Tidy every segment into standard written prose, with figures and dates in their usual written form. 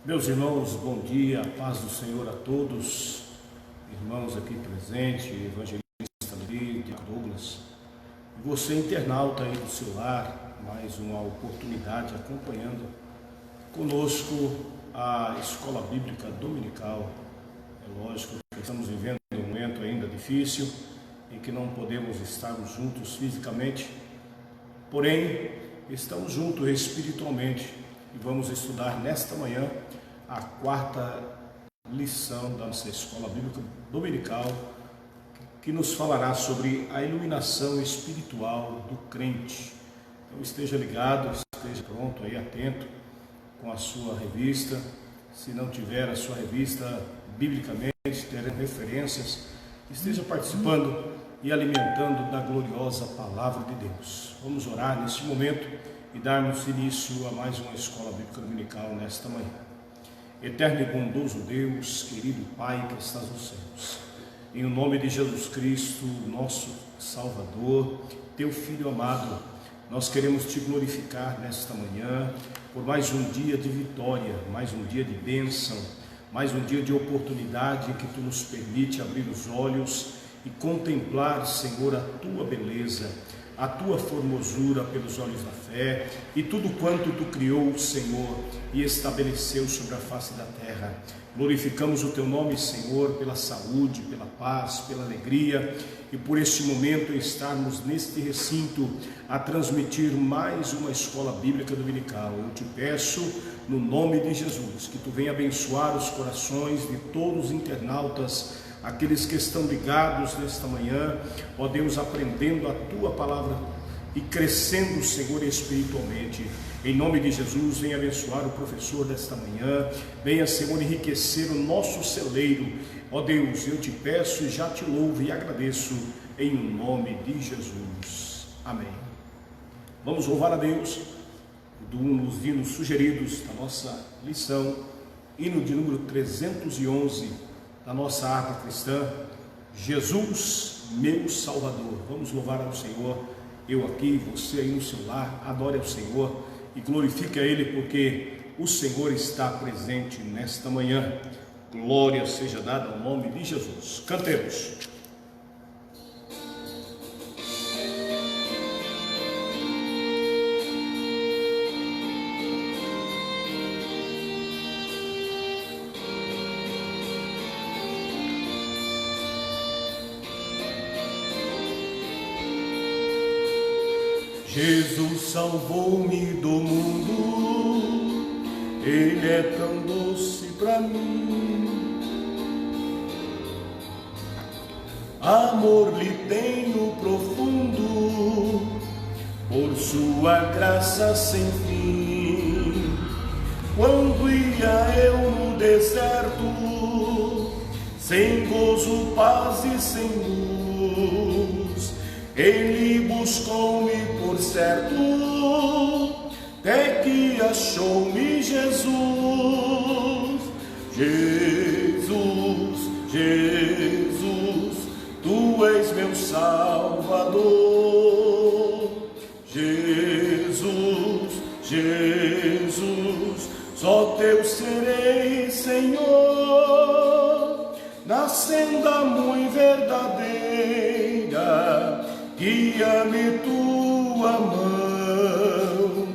Meus irmãos, bom dia, a paz do Senhor a todos, irmãos aqui presentes, evangelista Lídia, Douglas, e você internauta aí do seu lar, mais uma oportunidade acompanhando conosco a Escola Bíblica Dominical. É lógico que estamos vivendo um momento ainda difícil, em que não podemos estarmos juntos fisicamente, porém estamos juntos espiritualmente. E vamos estudar nesta manhã a quarta lição da nossa Escola Bíblica Dominical, que nos falará sobre a iluminação espiritual do crente. Então esteja ligado, esteja pronto aí, atento com a sua revista. Se não tiver a sua revista, biblicamente, teremos referências. Esteja participando e alimentando da gloriosa Palavra de Deus. Vamos orar neste momento e darmos início a mais uma Escola Bíblica Dominical nesta manhã. Eterno e bondoso Deus, querido Pai que estás nos céus, em nome de Jesus Cristo, nosso Salvador, Teu Filho amado, nós queremos Te glorificar nesta manhã por mais um dia de vitória, mais um dia de bênção, mais um dia de oportunidade que Tu nos permite abrir os olhos e contemplar, Senhor, a Tua beleza, a Tua formosura pelos olhos da fé e tudo quanto Tu criou, Senhor, e estabeleceu sobre a face da terra. Glorificamos o Teu nome, Senhor, pela saúde, pela paz, pela alegria e por este momento estarmos neste recinto a transmitir mais uma Escola Bíblica Dominical. Eu Te peço, no nome de Jesus, que Tu venha abençoar os corações de todos os internautas, aqueles que estão ligados nesta manhã, ó Deus, aprendendo a Tua palavra e crescendo, Senhor, espiritualmente. Em nome de Jesus, venha abençoar o professor desta manhã, venha, Senhor, enriquecer o nosso celeiro. Ó Deus, eu Te peço e já Te louvo e agradeço em nome de Jesus. Amém. Vamos louvar a Deus nos hinos sugeridos da nossa lição, hino de número 311, da nossa harpa cristã, Jesus, meu Salvador. Vamos louvar ao Senhor, eu aqui, você aí no seu lar, adore ao Senhor e glorifique a Ele, porque o Senhor está presente nesta manhã. Glória seja dada ao nome de Jesus. Cantemos. Jesus salvou-me do mundo, Ele é tão doce pra mim. Amor lhe tenho profundo, por sua graça sem fim. Quando ia eu no deserto, sem gozo, paz e sem luz, Ele buscou-me por certo, até que achou-me Jesus. Jesus, Jesus, Tu és meu Salvador. Jesus, Jesus, só Teu serei, Senhor, na senda muito verdadeira, guia-me Tua mão,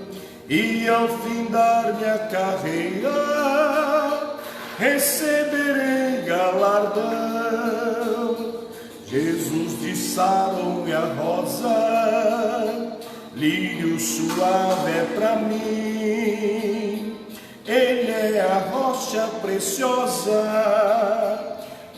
e ao findar minha carreira, receberei galardão. Jesus de Saron, minha rosa, lírio suave é pra mim. Ele é a rocha preciosa,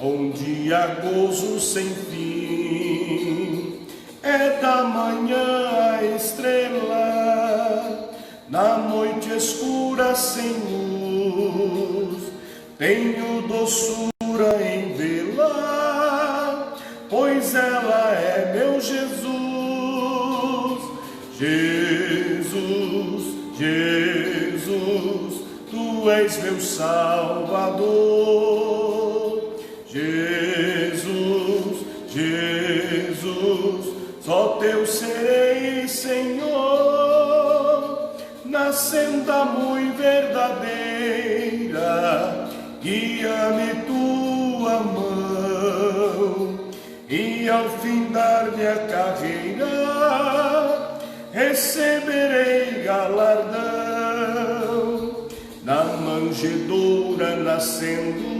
onde há gozo sem fim. É da manhã a estrela, na noite escura sem luz. Tenho doçura em vê-la, pois ela é meu Jesus. Jesus, Jesus, Tu és meu Salvador. Jesus, Jesus, só Teu serei, Senhor, na senda muito verdadeira, verdadeira, guia-me tua mão, e ao findar minha carreira, receberei galardão, na manjedoura nascendo,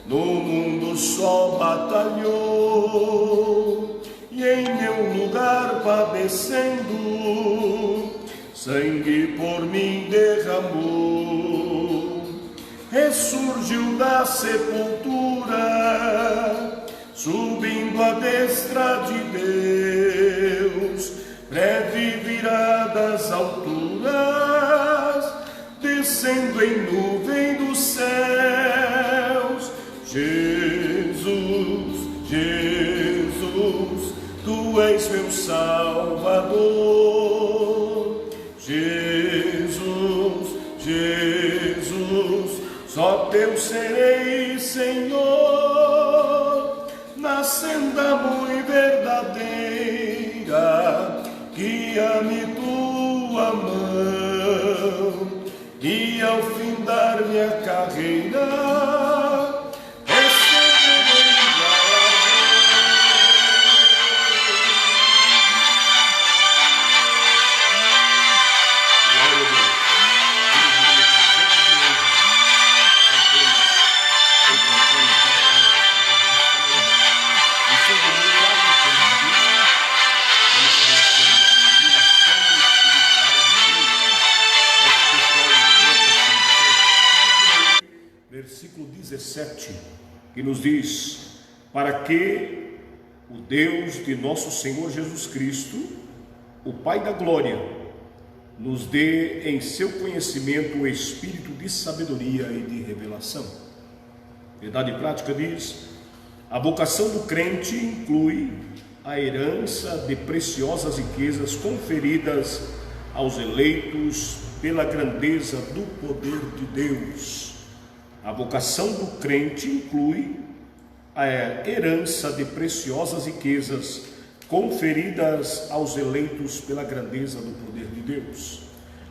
no mundo só batalhou, e em meu lugar padecendo, sangue por mim derramou, ressurgiu da sepultura, subindo à destra de Deus, breve virá das alturas, descendo em nuvem dos céus. Jesus, Jesus, tu és meu Salvador. Jesus, Jesus, só teu serei, Senhor, na senda muito verdadeira, guia-me tua mão, e ao findar minha carreira, receberei versículo 17, que nos diz: para que o Deus de nosso Senhor Jesus Cristo, o Pai da glória, nos dê em seu conhecimento o espírito de sabedoria e de revelação. Verdade prática diz: a vocação do crente inclui a herança de preciosas riquezas conferidas aos eleitos pela grandeza do poder de Deus. A vocação do crente inclui a herança de preciosas riquezas conferidas aos eleitos pela grandeza do poder de Deus.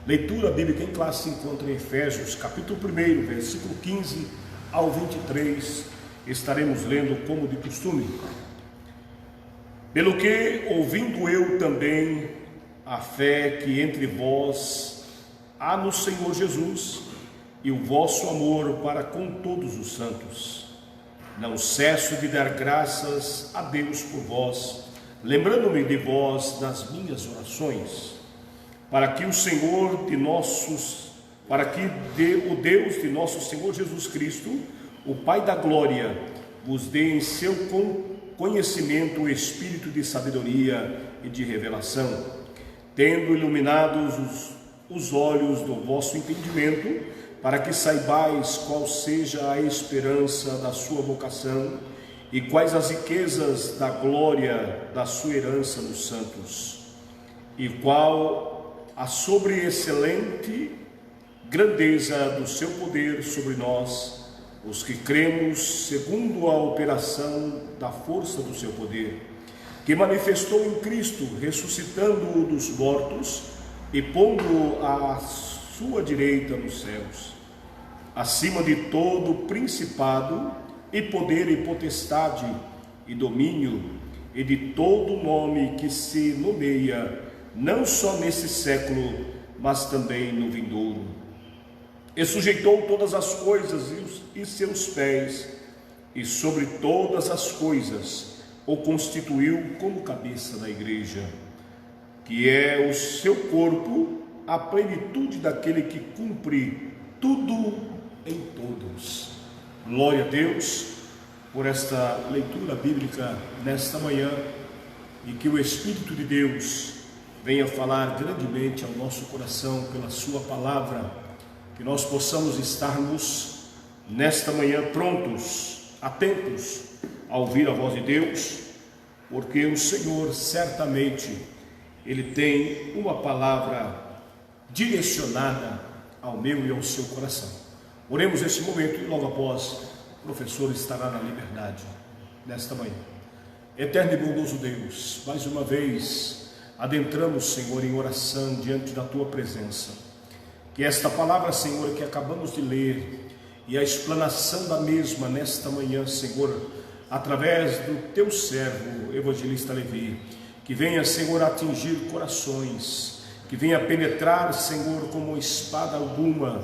Leitura bíblica em classe se encontra em Efésios, capítulo 1, versículo 15 ao 23. Estaremos lendo como de costume. Pelo que, ouvindo eu também a fé que entre vós há no Senhor Jesus, e o vosso amor para com todos os santos, não cesso de dar graças a Deus por vós, lembrando-me de vós nas minhas orações, para que o Deus de nosso Senhor Jesus Cristo, o Pai da glória, vos dê em seu conhecimento o espírito de sabedoria e de revelação, tendo iluminados os olhos do vosso entendimento, para que saibais qual seja a esperança da sua vocação e quais as riquezas da glória da sua herança nos santos, e qual a sobreexcelente grandeza do seu poder sobre nós, os que cremos, segundo a operação da força do seu poder, que manifestou em Cristo, ressuscitando-o dos mortos e pondo-o à sua direita nos céus, acima de todo principado e poder e potestade e domínio e de todo nome que se nomeia, não só nesse século, mas também no vindouro. E sujeitou todas as coisas e seus pés, e sobre todas as coisas o constituiu como cabeça da igreja, que é o seu corpo, a plenitude daquele que cumpre tudo em todos. Glória a Deus por esta leitura bíblica nesta manhã, e que o Espírito de Deus venha falar grandemente ao nosso coração pela sua palavra, que nós possamos estarmos nesta manhã prontos, atentos a ouvir a voz de Deus, porque o Senhor certamente Ele tem uma palavra direcionada ao meu e ao seu coração. Oremos neste momento e logo após o professor estará na liberdade nesta manhã. Eterno e bondoso Deus, mais uma vez adentramos, Senhor, em oração diante da Tua presença, Que esta palavra, Senhor, que acabamos de ler e a explanação da mesma nesta manhã, Senhor, através do teu servo, evangelista Levi, que venha, Senhor, atingir corações, que venha penetrar, Senhor, como espada alguma,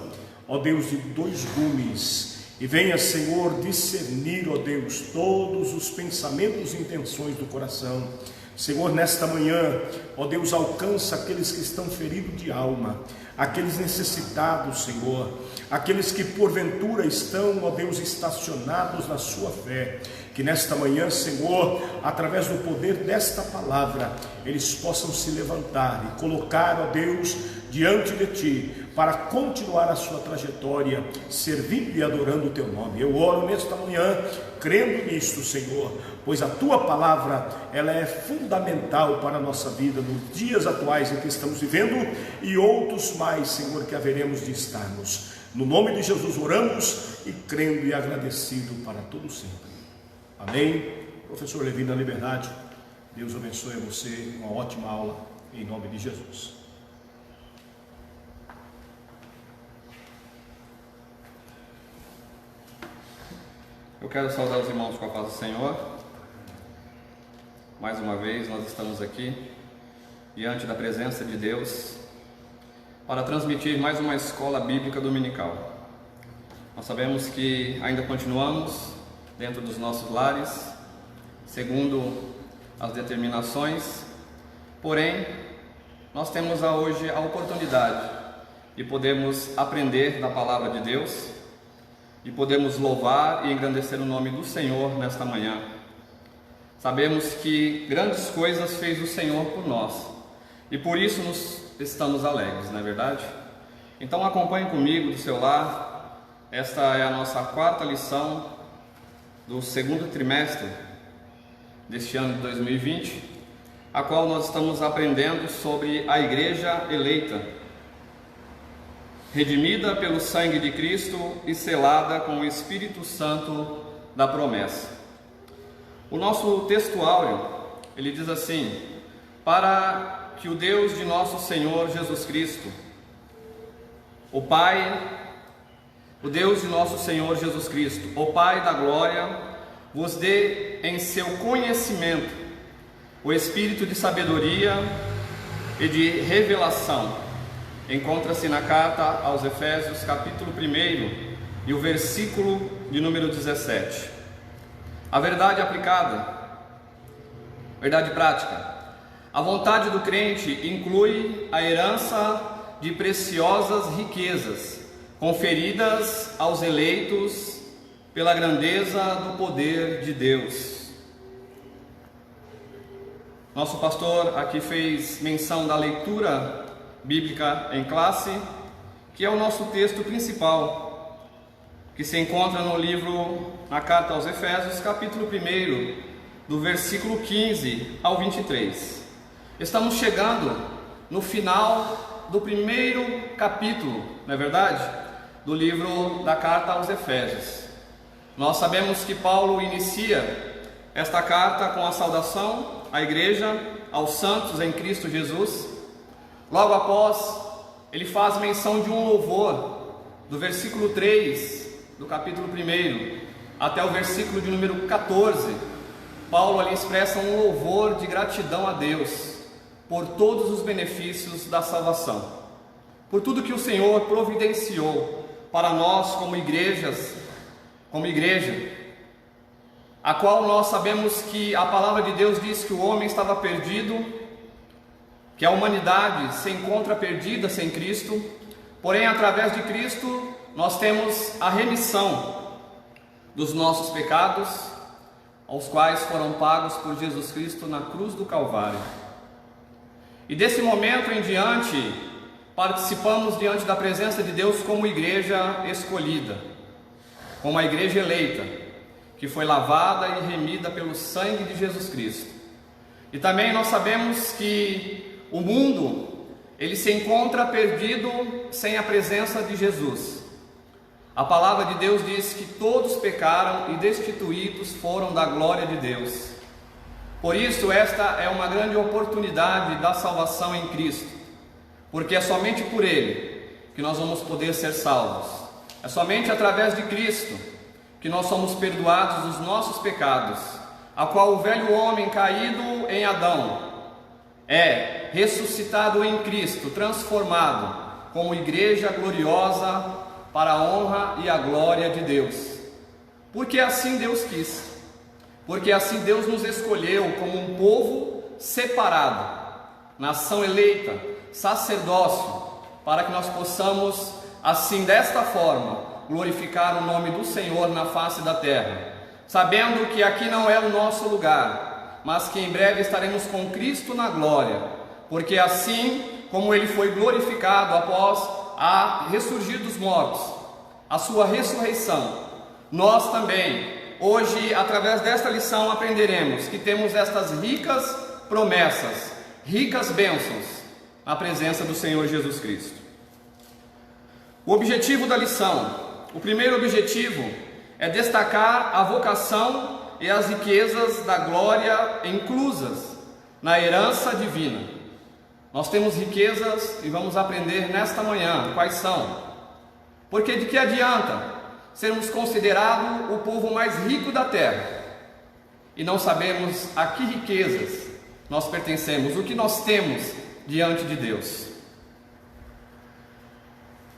ó Deus, de dois gumes, e venha, Senhor, discernir, ó Deus, todos os pensamentos e intenções do coração. Senhor, nesta manhã, ó Deus, alcança aqueles que estão feridos de alma, aqueles necessitados, Senhor, aqueles que porventura estão, ó Deus, estacionados na sua fé. Que nesta manhã, Senhor, através do poder desta palavra, eles possam se levantar e colocar, ó Deus, diante de Ti, para continuar a sua trajetória, servindo e adorando o Teu nome. Eu oro nesta manhã, crendo nisto, Senhor, pois a Tua palavra, ela é fundamental para a nossa vida, nos dias atuais em que estamos vivendo e outros mais, Senhor, que haveremos de estarmos. No nome de Jesus oramos e crendo e agradecido para todo sempre. Amém. Professor Levi da Liberdade, Deus abençoe a você, uma ótima aula, em nome de Jesus. Eu quero saudar os irmãos com a paz do Senhor. Mais uma vez nós estamos aqui, diante da presença de Deus, para transmitir mais uma escola bíblica dominical. Nós sabemos que ainda continuamos dentro dos nossos lares, segundo as determinações, porém, nós temos hoje a oportunidade de podermos aprender da palavra de Deus e podermos louvar e engrandecer o nome do Senhor nesta manhã. Sabemos que grandes coisas fez o Senhor por nós e por isso estamos alegres, não é verdade? Então acompanhe comigo do seu lar. Esta é a nossa quarta lição do segundo trimestre deste ano de 2020, a qual nós estamos aprendendo sobre a igreja eleita, redimida pelo sangue de Cristo e selada com o Espírito Santo da promessa. O nosso texto áureo, ele diz assim: para que o Deus de nosso Senhor Jesus Cristo, o Deus de nosso Senhor Jesus Cristo, o Pai da glória, vos dê em seu conhecimento o espírito de sabedoria e de revelação. Encontra-se na carta aos Efésios, capítulo 1 e o versículo de número 17. A verdade aplicada, verdade prática. A vontade do crente inclui a herança de preciosas riquezas conferidas aos eleitos pela grandeza do poder de Deus. Nosso pastor aqui fez menção da leitura bíblica em classe, que é o nosso texto principal, que se encontra no livro, na carta aos Efésios, capítulo 1, do versículo 15 ao 23. Estamos chegando no final do primeiro capítulo, não é verdade? Do livro da carta aos Efésios. Nós sabemos que Paulo inicia esta carta com a saudação à igreja, aos santos em Cristo Jesus. Logo após, ele faz menção de um louvor, do versículo 3 do capítulo 1 até o versículo de número 14. Paulo ali expressa um louvor de gratidão a Deus por todos os benefícios da salvação, por tudo que o Senhor providenciou para nós como igreja, a qual nós sabemos que a palavra de Deus diz que o homem estava perdido, que a humanidade se encontra perdida sem Cristo, porém através de Cristo nós temos a remissão dos nossos pecados, aos quais foram pagos por Jesus Cristo na cruz do Calvário. E desse momento em diante, participamos diante da presença de Deus como igreja escolhida, como a igreja eleita, que foi lavada e remida pelo sangue de Jesus Cristo. E também nós sabemos que o mundo, ele se encontra perdido sem a presença de Jesus. A palavra de Deus diz que todos pecaram e destituídos foram da glória de Deus. Por isso, esta é uma grande oportunidade da salvação em Cristo, porque é somente por Ele que nós vamos poder ser salvos. É somente através de Cristo que nós somos perdoados dos nossos pecados, a qual o velho homem caído em Adão é ressuscitado em Cristo, transformado como igreja gloriosa para a honra e a glória de Deus. Porque assim Deus quis, porque assim Deus nos escolheu como um povo separado, nação eleita, sacerdócio, para que nós possamos, assim, desta forma, glorificar o nome do Senhor na face da terra, sabendo que aqui não é o nosso lugar, mas que em breve estaremos com Cristo na glória, porque assim como Ele foi glorificado após a ressurgir dos mortos, a sua ressurreição, nós também, hoje, através desta lição, aprenderemos que temos estas ricas promessas, ricas bênçãos, na presença do Senhor Jesus Cristo. O objetivo da lição, o primeiro objetivo é destacar a vocação e as riquezas da glória inclusas na herança divina. Nós temos riquezas e vamos aprender nesta manhã quais são. Porque de que adianta sermos considerados o povo mais rico da terra e não sabemos a que riquezas nós pertencemos, o que nós temos diante de Deus.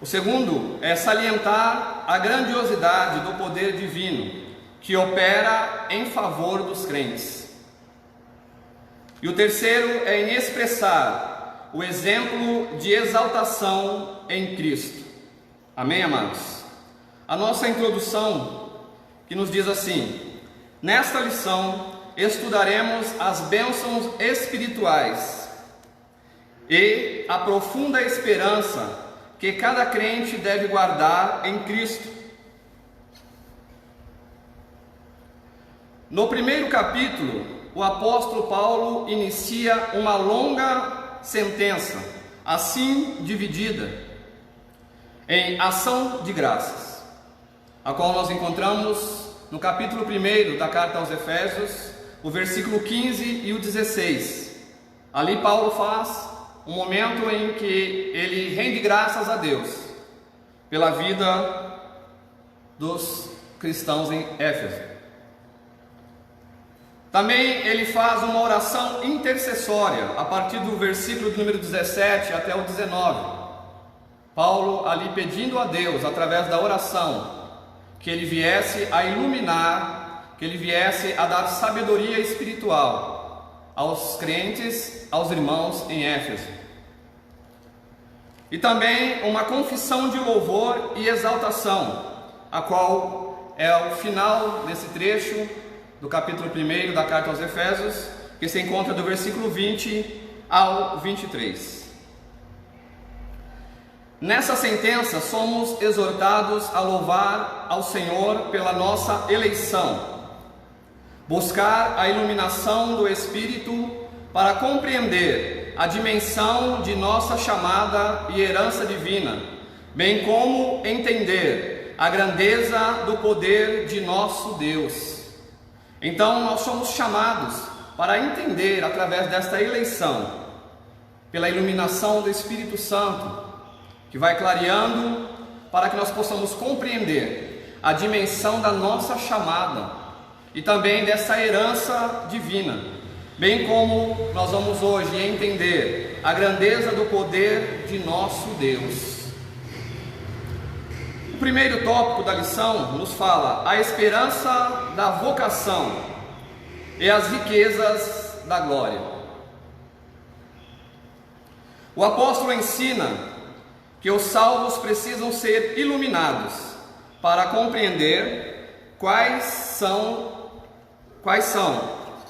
O segundo é salientar a grandiosidade do poder divino que opera em favor dos crentes. E o terceiro é em expressar o exemplo de exaltação em Cristo. Amém, amados? A nossa introdução que nos diz assim: nesta lição estudaremos as bênçãos espirituais e a profunda esperança que cada crente deve guardar em Cristo. No primeiro capítulo, o apóstolo Paulo inicia uma longa sentença, assim dividida, em ação de graças, a qual nós encontramos no capítulo 1 da carta aos Efésios, o versículo 15 e o 16. Ali Paulo faz um momento em que ele rende graças a Deus pela vida dos cristãos em Éfeso. Também ele faz uma oração intercessória a partir do versículo de número 17 até o 19. Paulo ali pedindo a Deus, através da oração, que ele viesse a iluminar, que ele viesse a dar sabedoria espiritual aos crentes, aos irmãos em Éfeso. E também uma confissão de louvor e exaltação, a qual é o final desse trecho do capítulo 1 da carta aos Efésios, que se encontra do versículo 20 ao 23. Nessa sentença somos exortados a louvar ao Senhor pela nossa eleição, buscar a iluminação do Espírito para compreender a dimensão de nossa chamada e herança divina, bem como entender a grandeza do poder de nosso Deus. Então nós somos chamados para entender, através desta eleição, pela iluminação do Espírito Santo, que vai clareando para que nós possamos compreender a dimensão da nossa chamada e também dessa herança divina, bem como nós vamos hoje entender a grandeza do poder de nosso Deus. O primeiro tópico da lição nos fala a esperança da vocação e as riquezas da glória. O apóstolo ensina que os salvos precisam ser iluminados para compreender quais são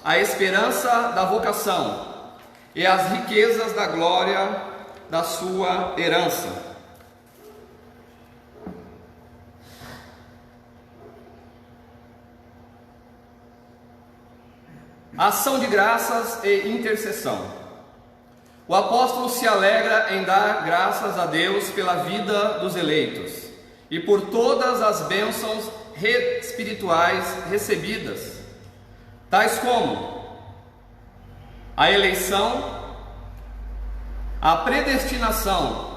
a esperança da vocação e as riquezas da glória da sua herança. Ação de graças e intercessão. O apóstolo se alegra em dar graças a Deus pela vida dos eleitos e por todas as bênçãos espirituais recebidas, tais como a eleição, a predestinação,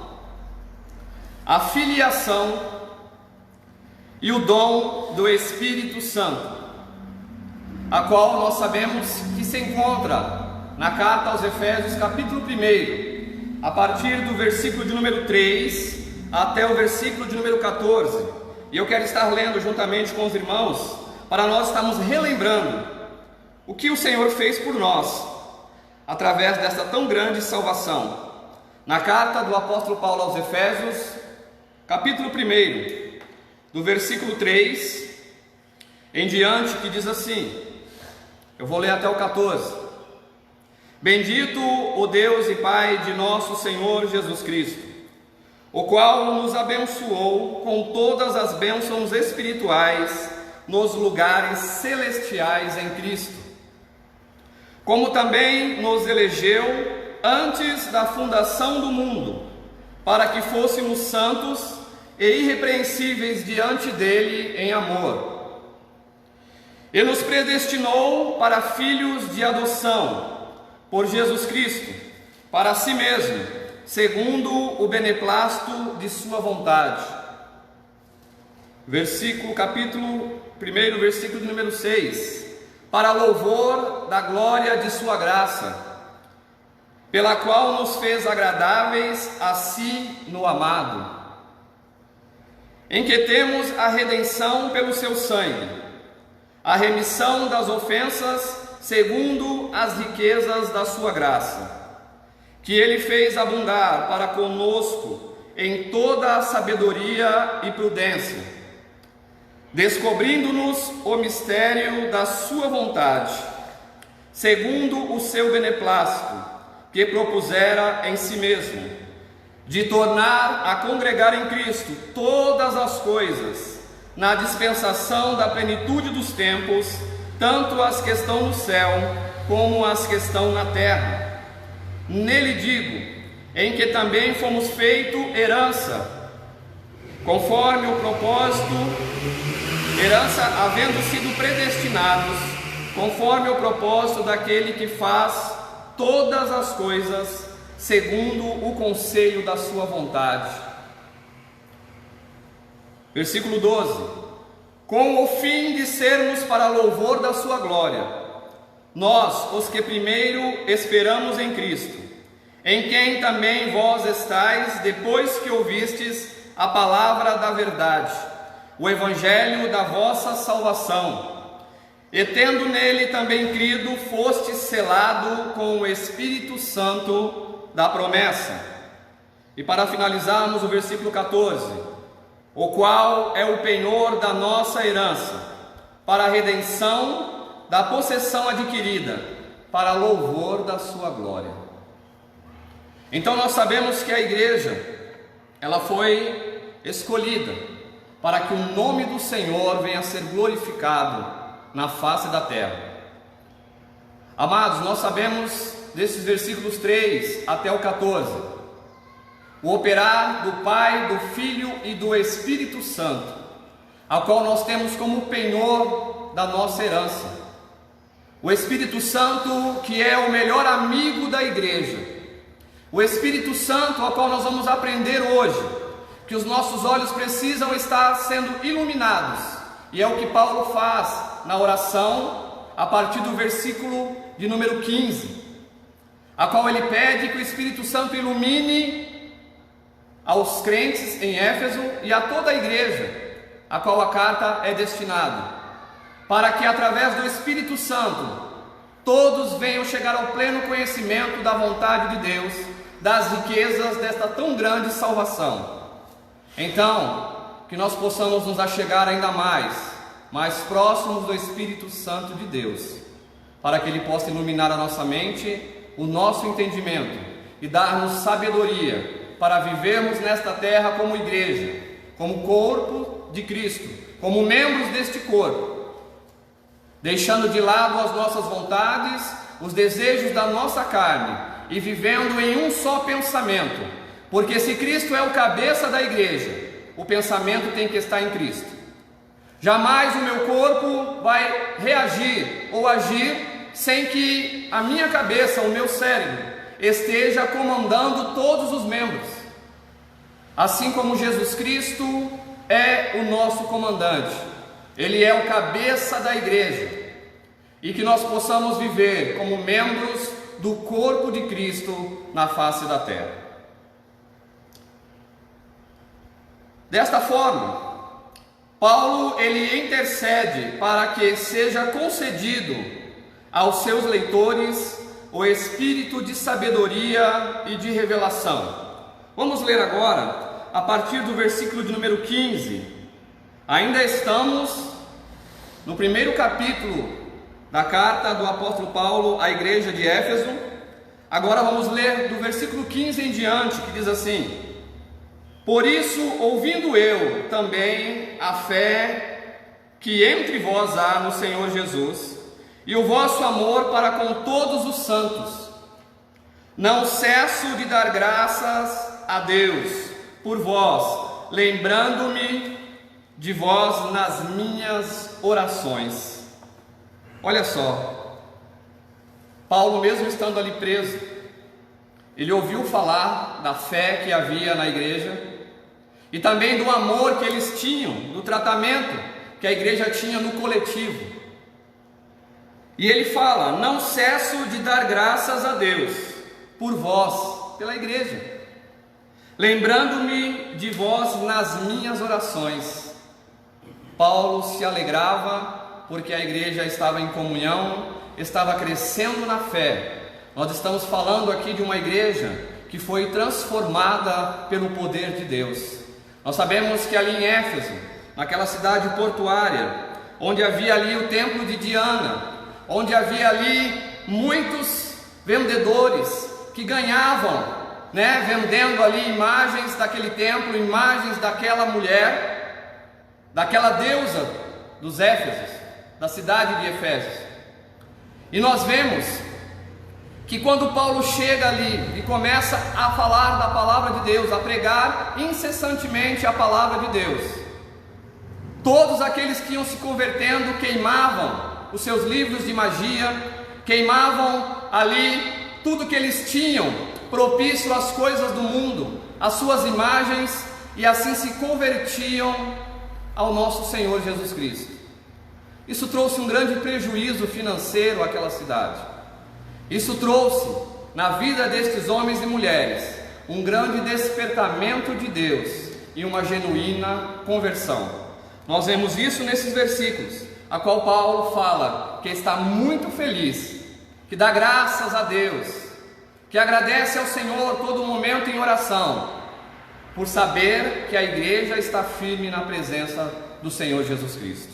a filiação e o dom do Espírito Santo, a qual nós sabemos que se encontra na carta aos Efésios, capítulo 1, a partir do versículo de número 3 até o versículo de número 14. E eu quero estar lendo juntamente com os irmãos, para nós estarmos relembrando o que o Senhor fez por nós, através desta tão grande salvação. Na carta do apóstolo Paulo aos Efésios, capítulo 1, do versículo 3 em diante, que diz assim, eu vou ler até o 14. Bendito o Deus e Pai de nosso Senhor Jesus Cristo, o qual nos abençoou com todas as bênçãos espirituais nos lugares celestiais em Cristo, como também nos elegeu antes da fundação do mundo, para que fôssemos santos e irrepreensíveis diante dele em amor. E nos predestinou para filhos de adoção, por Jesus Cristo, para si mesmo, segundo o beneplácito de sua vontade. Capítulo 1, versículo de número 6. Para louvor da glória de sua graça, pela qual nos fez agradáveis a si no amado, em que temos a redenção pelo seu sangue, a remissão das ofensas segundo as riquezas da sua graça, que ele fez abundar para conosco em toda a sabedoria e prudência, descobrindo-nos o mistério da sua vontade, segundo o seu beneplácito, que propusera em si mesmo, de tornar a congregar em Cristo todas as coisas, na dispensação da plenitude dos tempos, tanto as que estão no céu, como as que estão na terra. Nele digo, em que também fomos feito herança, conforme o propósito, herança havendo sido predestinados, conforme o propósito daquele que faz todas as coisas, segundo o conselho da sua vontade. Versículo 12. Com o fim de sermos para louvor da sua glória, nós, os que primeiro esperamos em Cristo, em quem também vós estáis, depois que ouvistes a palavra da verdade, o evangelho da vossa salvação, e tendo nele também crido, fostes selado com o Espírito Santo da promessa. E para finalizarmos o versículo 14, o qual é o penhor da nossa herança, para a redenção da possessão adquirida, para louvor da sua glória. Então nós sabemos que a igreja, ela foi escolhida para que o nome do Senhor venha a ser glorificado na face da terra. Amados, nós sabemos desses versículos 3 até o 14, o operar do Pai, do Filho e do Espírito Santo, a qual nós temos como penhor da nossa herança. O Espírito Santo, que é o melhor amigo da igreja. O Espírito Santo, ao qual nós vamos aprender hoje, que os nossos olhos precisam estar sendo iluminados, e é o que Paulo faz na oração, a partir do versículo de número 15, a qual ele pede que o Espírito Santo ilumine aos crentes em Éfeso e a toda a igreja, a qual a carta é destinada, para que através do Espírito Santo todos venham chegar ao pleno conhecimento da vontade de Deus, das riquezas desta tão grande salvação. Então, que nós possamos nos achegar ainda mais próximos do Espírito Santo de Deus, para que ele possa iluminar a nossa mente, o nosso entendimento e dar-nos sabedoria para vivermos nesta terra como igreja, como corpo de Cristo, como membros deste corpo, deixando de lado as nossas vontades, os desejos da nossa carne e vivendo em um só pensamento, porque se Cristo é o cabeça da igreja, o pensamento tem que estar em Cristo. Jamais o meu corpo vai reagir ou agir sem que a minha cabeça, o meu cérebro, esteja comandando todos os membros. assim como Jesus Cristo é o nosso comandante, Ele é o cabeça da igreja, e que nós possamos viver como membros do corpo de Cristo na face da terra. Desta forma, Paulo ele intercede para que seja concedido aos seus leitores o espírito de sabedoria e de revelação. Vamos ler agora, a partir do versículo de número 15. Ainda estamos no primeiro capítulo da carta do apóstolo Paulo à igreja de Éfeso. Agora vamos ler do versículo 15 em diante, que diz assim: por isso, ouvindo eu também a fé que entre vós há no Senhor Jesus, e o vosso amor para com todos os santos, não cesso de dar graças a Deus por vós, lembrando-me de vós nas minhas orações. Olha só, Paulo, mesmo estando ali preso, ele ouviu falar da fé que havia na igreja e também do amor que eles tinham, do tratamento que a igreja tinha no coletivo. E ele fala: não cesso de dar graças a Deus por vós, pela igreja, lembrando-me de vós nas minhas orações. Paulo se alegrava porque a igreja estava em comunhão, estava crescendo na fé. Nós estamos falando aqui de uma igreja que foi transformada pelo poder de Deus. Nós sabemos que ali em Éfeso, naquela cidade portuária, onde havia ali o templo de Diana, onde havia ali muitos vendedores que ganhavam, vendendo ali imagens daquele templo, imagens daquela mulher, daquela deusa dos Éfesos, da cidade de Efésios. E nós vemos que quando Paulo chega ali e começa a falar da palavra de Deus, a pregar incessantemente a palavra de Deus, todos aqueles que iam se convertendo queimavam os seus livros de magia, queimavam ali tudo que eles tinham propício às coisas do mundo, às suas imagens, e assim se convertiam ao nosso Senhor Jesus Cristo. Isso trouxe um grande prejuízo financeiro àquela cidade. Isso trouxe na vida destes homens e mulheres um grande despertamento de Deus e uma genuína conversão. Nós vemos isso nesses versículos, a qual Paulo fala que está muito feliz, que dá graças a Deus, que agradece ao Senhor todo momento em oração, por saber que a igreja está firme na presença do Senhor Jesus Cristo.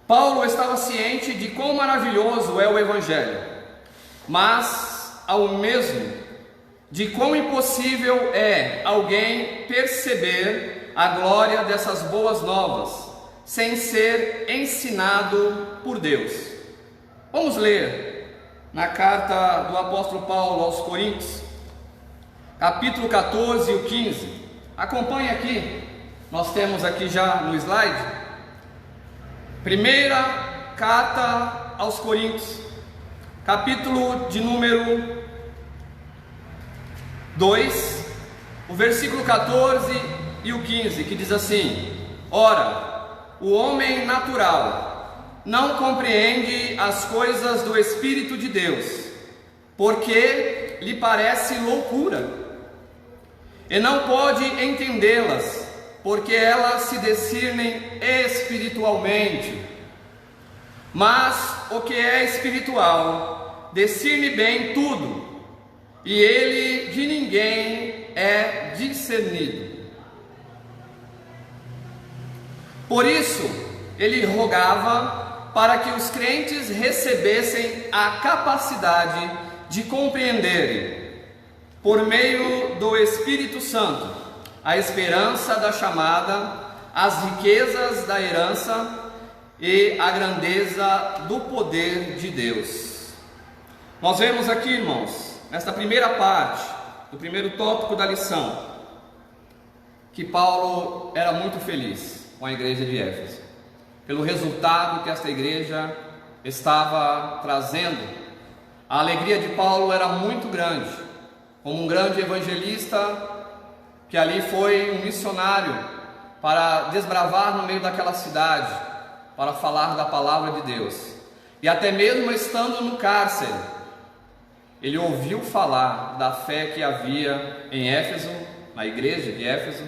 Paulo estava ciente de quão maravilhoso é o Evangelho, mas ao mesmo de quão impossível é alguém perceber a glória dessas boas novas sem ser ensinado por Deus. Vamos ler na carta do apóstolo Paulo aos Coríntios, capítulo 14 e o 15. Acompanhe aqui, nós temos aqui já no slide. Primeira carta aos Coríntios, capítulo de número 2, o versículo 14 e o 15, que diz assim: ora, o homem natural não compreende as coisas do Espírito de Deus, porque lhe parece loucura, e não pode entendê-las, porque elas se discernem espiritualmente. Mas o que é espiritual discerne bem tudo, e ele de ninguém é discernido. Por isso, ele rogava para que os crentes recebessem a capacidade de compreenderem, por meio do Espírito Santo, a esperança da chamada, as riquezas da herança e a grandeza do poder de Deus. Nós vemos aqui, irmãos, nesta primeira parte, do primeiro tópico da lição, que Paulo era muito feliz com a igreja de Éfeso, pelo resultado que esta igreja estava trazendo. A alegria de Paulo era muito grande. Como um grande evangelista, que ali foi um missionário para desbravar no meio daquela cidade, para falar da palavra de Deus. E até mesmo estando no cárcere, ele ouviu falar da fé que havia em Éfeso, na igreja de Éfeso,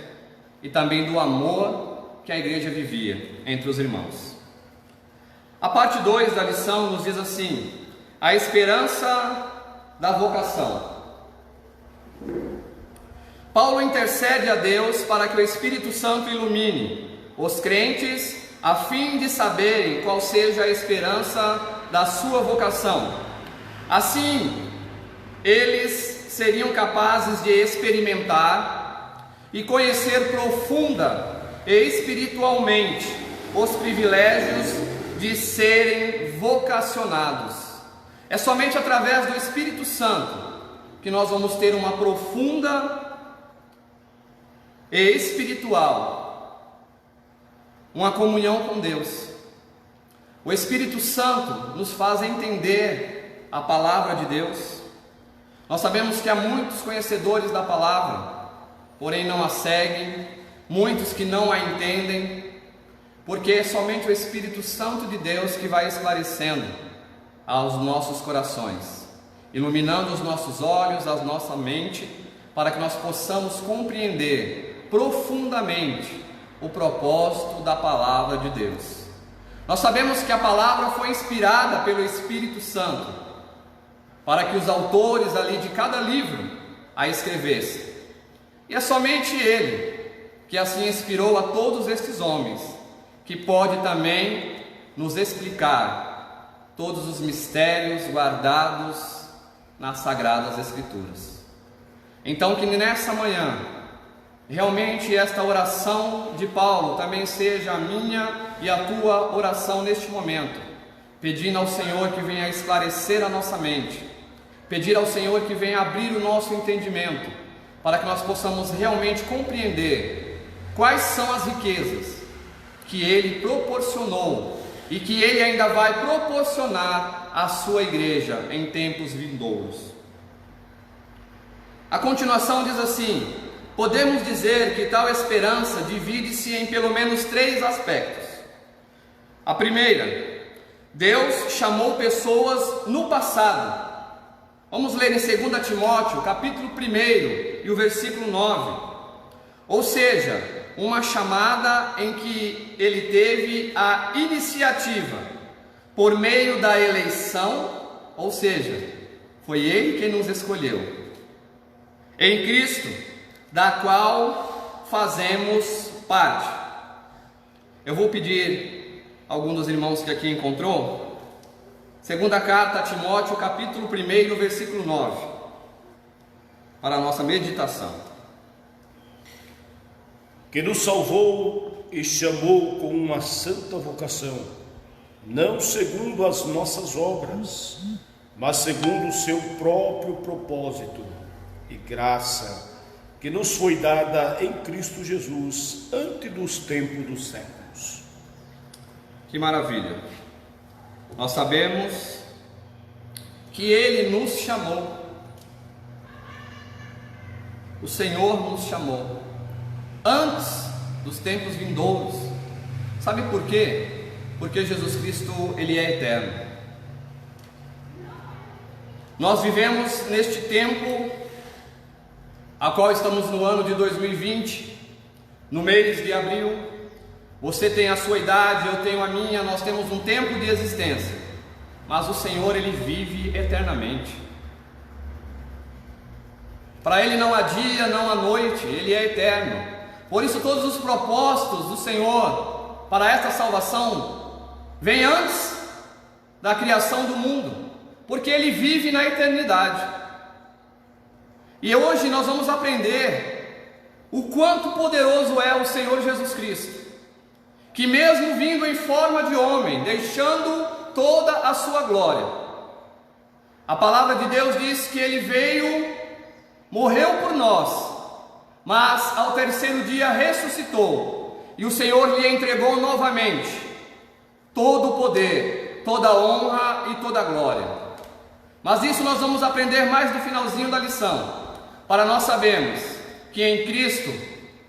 e também do amor que a igreja vivia entre os irmãos. A parte 2 da lição nos diz assim: a esperança da vocação. Paulo intercede a Deus para que o Espírito Santo ilumine os crentes a fim de saberem qual seja a esperança da sua vocação. Assim, eles seriam capazes de experimentar e conhecer profunda e espiritualmente os privilégios de serem vocacionados. É somente através do Espírito Santo que nós vamos ter uma profunda e espiritual, uma comunhão com Deus. O Espírito Santo nos faz entender a palavra de Deus. Nós sabemos que há muitos conhecedores da palavra, porém não a seguem, muitos que não a entendem, porque é somente o Espírito Santo de Deus que vai esclarecendo aos nossos corações, iluminando os nossos olhos, a nossa mente, para que nós possamos compreender profundamente o propósito da palavra de Deus. Nós sabemos que a palavra foi inspirada pelo Espírito Santo, para que os autores ali de cada livro a escrevessem. E é somente Ele que assim inspirou a todos estes homens, que pode também nos explicar todos os mistérios guardados nas Sagradas Escrituras. Então, que nessa manhã, realmente esta oração de Paulo também seja a minha e a tua oração neste momento, pedindo ao Senhor que venha esclarecer a nossa mente, pedir ao Senhor que venha abrir o nosso entendimento, para que nós possamos realmente compreender quais são as riquezas que Ele proporcionou e que Ele ainda vai proporcionar à sua igreja em tempos vindouros. A continuação diz assim: podemos dizer que tal esperança divide-se em pelo menos 3 aspectos. A primeira, Deus chamou pessoas no passado. Vamos ler em 2 Timóteo, capítulo 1 e o versículo 9. Ou seja, uma chamada em que ele teve a iniciativa por meio da eleição, ou seja, foi ele quem nos escolheu, em Cristo, da qual fazemos parte. Eu vou pedir a algum dos irmãos que aqui encontrou, segunda carta a Timóteo, capítulo 1, versículo 9, para a nossa meditação. Que nos salvou e chamou com uma santa vocação, não segundo as nossas obras, mas segundo o seu próprio propósito e graça, que nos foi dada em Cristo Jesus, antes dos tempos dos séculos. Que maravilha! Nós sabemos que Ele nos chamou, o Senhor nos chamou, antes dos tempos vindouros. Sabe por quê? Porque Jesus Cristo, Ele é eterno. Nós vivemos neste tempo, a qual estamos no ano de 2020, no mês de abril. Você tem a sua idade, eu tenho a minha, nós temos um tempo de existência, mas o Senhor, Ele vive eternamente. Para Ele não há dia, não há noite, Ele é eterno. Por isso todos os propósitos do Senhor para esta salvação vêm antes da criação do mundo, porque Ele vive na eternidade. E hoje nós vamos aprender o quanto poderoso é o Senhor Jesus Cristo, que mesmo vindo em forma de homem, deixando toda a sua glória, a palavra de Deus diz que Ele veio, morreu por nós, mas ao terceiro dia ressuscitou, e o Senhor lhe entregou novamente todo o poder, toda a honra e toda a glória. Mas isso nós vamos aprender mais no finalzinho da lição, para nós sabermos que em Cristo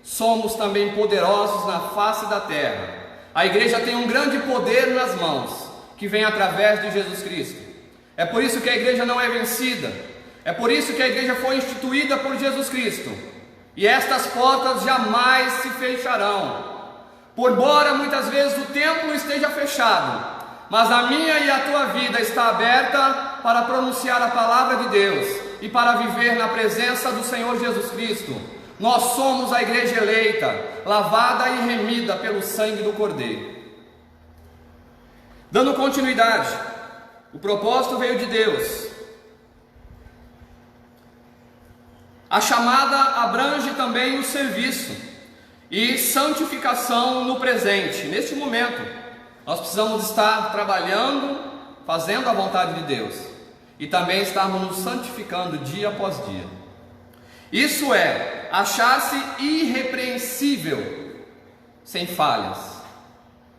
somos também poderosos na face da terra. A igreja tem um grande poder nas mãos, que vem através de Jesus Cristo. É por isso que a igreja não é vencida. É por isso que a igreja foi instituída por Jesus Cristo. E estas portas jamais se fecharão. Por embora muitas vezes o templo esteja fechado, mas a minha e a tua vida está aberta para pronunciar a palavra de Deus e para viver na presença do Senhor Jesus Cristo. Nós somos a igreja eleita, lavada e remida pelo sangue do Cordeiro. Dando continuidade, o propósito veio de Deus. A chamada abrange também o serviço e santificação no presente. Neste momento, nós precisamos estar trabalhando, fazendo a vontade de Deus e também estarmos nos santificando dia após dia. Isso é, achar-se irrepreensível, sem falhas,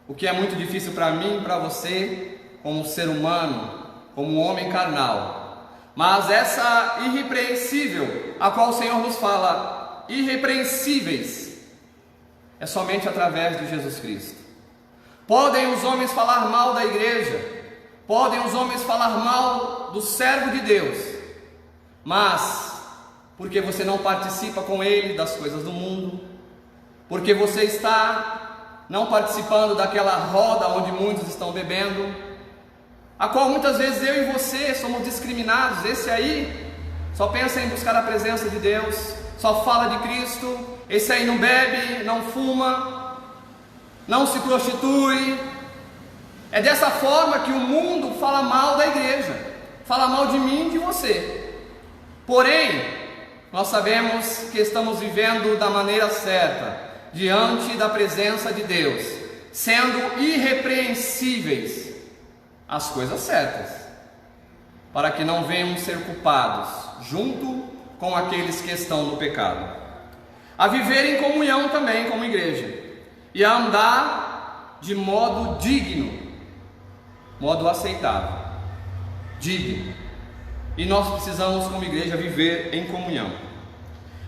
o que é muito difícil para mim e para você, como ser humano, como homem carnal. Mas essa irrepreensível, a qual o Senhor nos fala, irrepreensíveis, é somente através de Jesus Cristo. Podem os homens falar mal da igreja, podem os homens falar mal do servo de Deus, mas porque você não participa com ele das coisas do mundo, porque você está não participando daquela roda onde muitos estão bebendo, a qual muitas vezes eu e você somos discriminados. Esse aí só pensa em buscar a presença de Deus, só fala de Cristo. Esse aí não bebe, não fuma, não se prostitui. É dessa forma que o mundo fala mal da igreja, fala mal de mim e de você. Porém, nós sabemos que estamos vivendo da maneira certa, diante da presença de Deus, sendo irrepreensíveis as coisas certas, para que não venham ser culpados, junto com aqueles que estão no pecado, a viver em comunhão também como igreja, e a andar de modo digno, modo aceitável, digno. E nós precisamos, como igreja, viver em comunhão.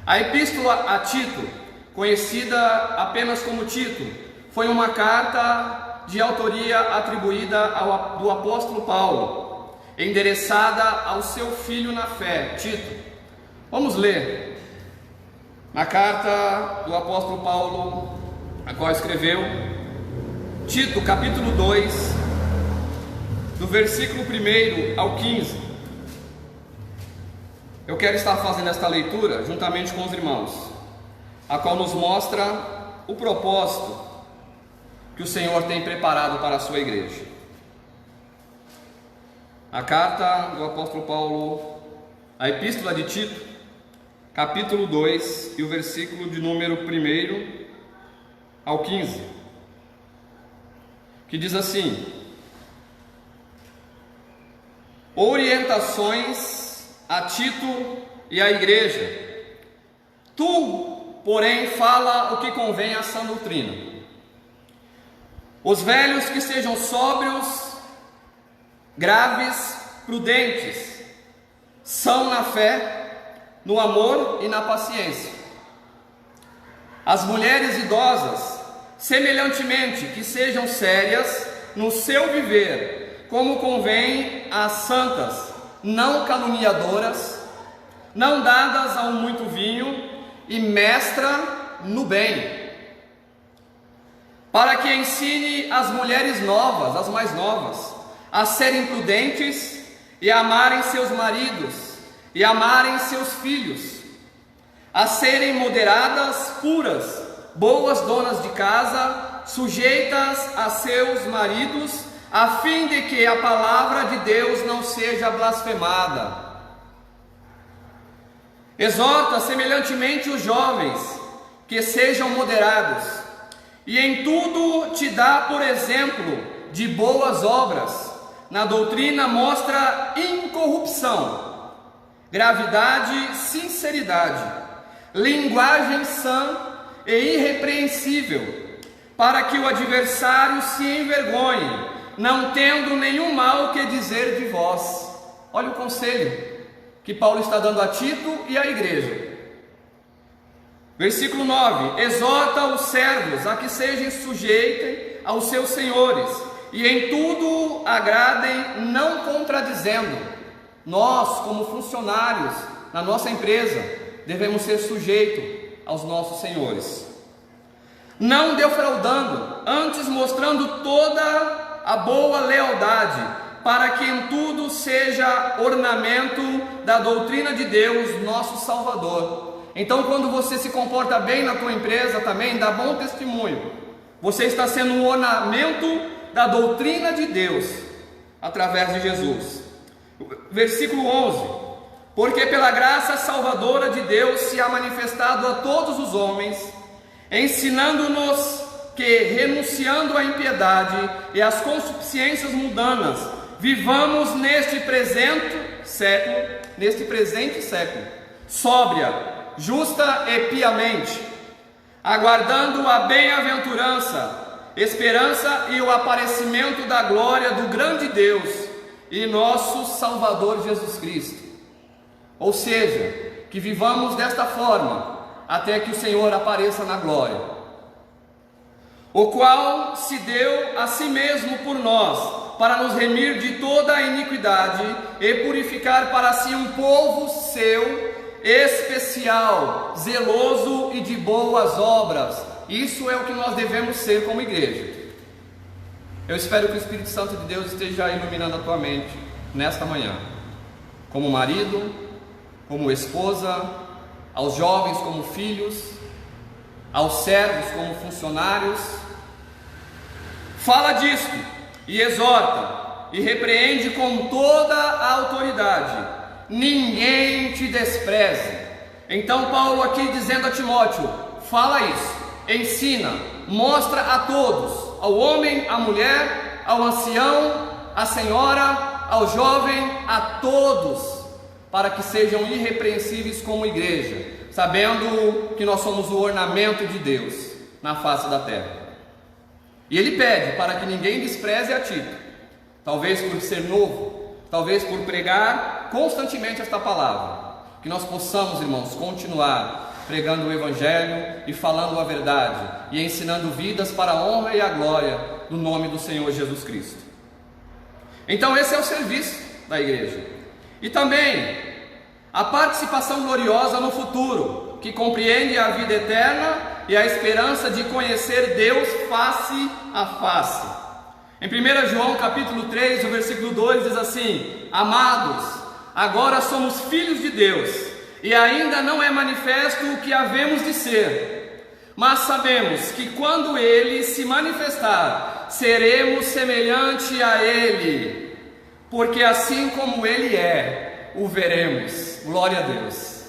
A epístola a Tito, conhecida apenas como Tito, foi uma carta de autoria atribuída do apóstolo Paulo, endereçada ao seu filho na fé, Tito. Vamos ler na carta do apóstolo Paulo, a qual escreveu, Tito, capítulo 2, do versículo 1 ao 15. Eu quero estar fazendo esta leitura juntamente com os irmãos, a qual nos mostra o propósito que o Senhor tem preparado para a sua igreja. A carta do apóstolo Paulo, a epístola de Tito, capítulo 2 e o versículo de número 1 ao 15, que diz assim: orientações a Tito e à igreja. Tu, porém, fala o que convém à sã doutrina. Os velhos que sejam sóbrios, graves, prudentes, são na fé, no amor e na paciência. As mulheres idosas, semelhantemente, que sejam sérias no seu viver, como convém às santas, não caluniadoras, não dadas ao muito vinho, e mestra no bem, para que ensine as mulheres novas, as mais novas, a serem prudentes e a amarem seus maridos e amarem seus filhos, a serem moderadas, puras, boas donas de casa, sujeitas a seus maridos, a fim de que a palavra de Deus não seja blasfemada. Exorta semelhantemente os jovens, que sejam moderados, e em tudo te dá por exemplo de boas obras. Na doutrina mostra incorrupção, gravidade, sinceridade, linguagem sã e irrepreensível, para que o adversário se envergonhe, não tendo nenhum mal que dizer de vós. Olha o conselho que Paulo está dando a Tito e à igreja. Versículo 9: exorta os servos a que sejam sujeitos aos seus senhores, e em tudo agradem, não contradizendo. Nós, como funcionários na nossa empresa, devemos ser sujeitos aos nossos senhores, não defraudando, antes mostrando toda a boa lealdade, para que em tudo seja ornamento da doutrina de Deus, nosso Salvador. Então, quando você se comporta bem na tua empresa, também dá bom testemunho. Você está sendo um ornamento da doutrina de Deus, através de Jesus. Versículo 11: porque pela graça salvadora de Deus se há manifestado a todos os homens, ensinando-nos que, renunciando à impiedade e às concupiscências mundanas, vivamos neste presente século, sóbria, justa e piamente, aguardando a bem-aventurança, esperança e o aparecimento da glória do grande Deus e nosso Salvador Jesus Cristo. Ou seja, que vivamos desta forma até que o Senhor apareça na glória, o qual se deu a si mesmo por nós, para nos remir de toda a iniquidade e purificar para si um povo seu, especial, zeloso e de boas obras. Isso é o que nós devemos ser como igreja. Eu espero que o Espírito Santo de Deus esteja iluminando a tua mente nesta manhã, como marido, como esposa, aos jovens como filhos, aos servos como funcionários. Fala disto e exorta e repreende com toda a autoridade. Ninguém te despreze. Então Paulo aqui dizendo a Timóteo: fala isso, ensina, mostra a todos, ao homem, à mulher, ao ancião, à senhora, ao jovem, a todos, para que sejam irrepreensíveis como igreja, sabendo que nós somos o ornamento de Deus na face da terra. E ele pede para que ninguém despreze a Tito, talvez por ser novo, talvez por pregar constantemente esta palavra, que nós possamos, irmãos, continuar pregando o Evangelho e falando a verdade, e ensinando vidas para a honra e a glória do nome do Senhor Jesus Cristo. Então esse é o serviço da igreja. E também a participação gloriosa no futuro, que compreende a vida eterna e a esperança de conhecer Deus face a face. Em 1 João capítulo 3, o versículo 2 diz assim: amados, agora somos filhos de Deus, e ainda não é manifesto o que havemos de ser, mas sabemos que quando Ele se manifestar, seremos semelhante a Ele, porque assim como Ele é, o veremos. Glória a Deus.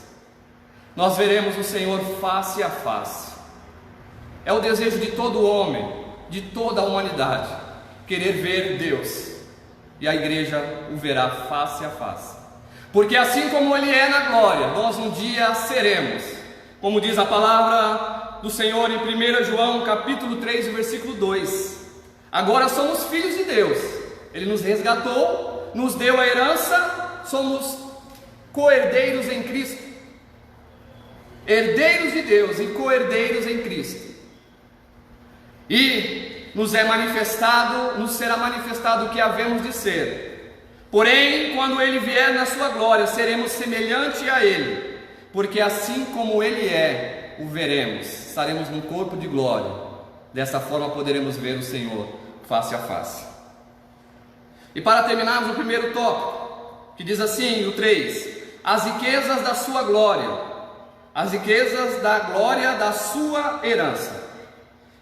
Nós veremos o Senhor face a face. É o desejo de todo homem, de toda a humanidade, querer ver Deus, e a igreja o verá face a face, porque assim como Ele é na glória, nós um dia seremos, como diz a palavra do Senhor em 1 João capítulo 3, versículo 2. Agora somos filhos de Deus, Ele nos resgatou, nos deu a herança, somos co-herdeiros em Cristo, herdeiros de Deus e co-herdeiros em Cristo. E nos será manifestado o que havemos de ser. Porém, quando Ele vier na sua glória, seremos semelhante a Ele, porque assim como Ele é, o veremos, estaremos num corpo de glória. Dessa forma poderemos ver o Senhor face a face. E para terminarmos o primeiro tópico, que diz assim, o 3: as riquezas da sua glória, as riquezas da glória da sua herança.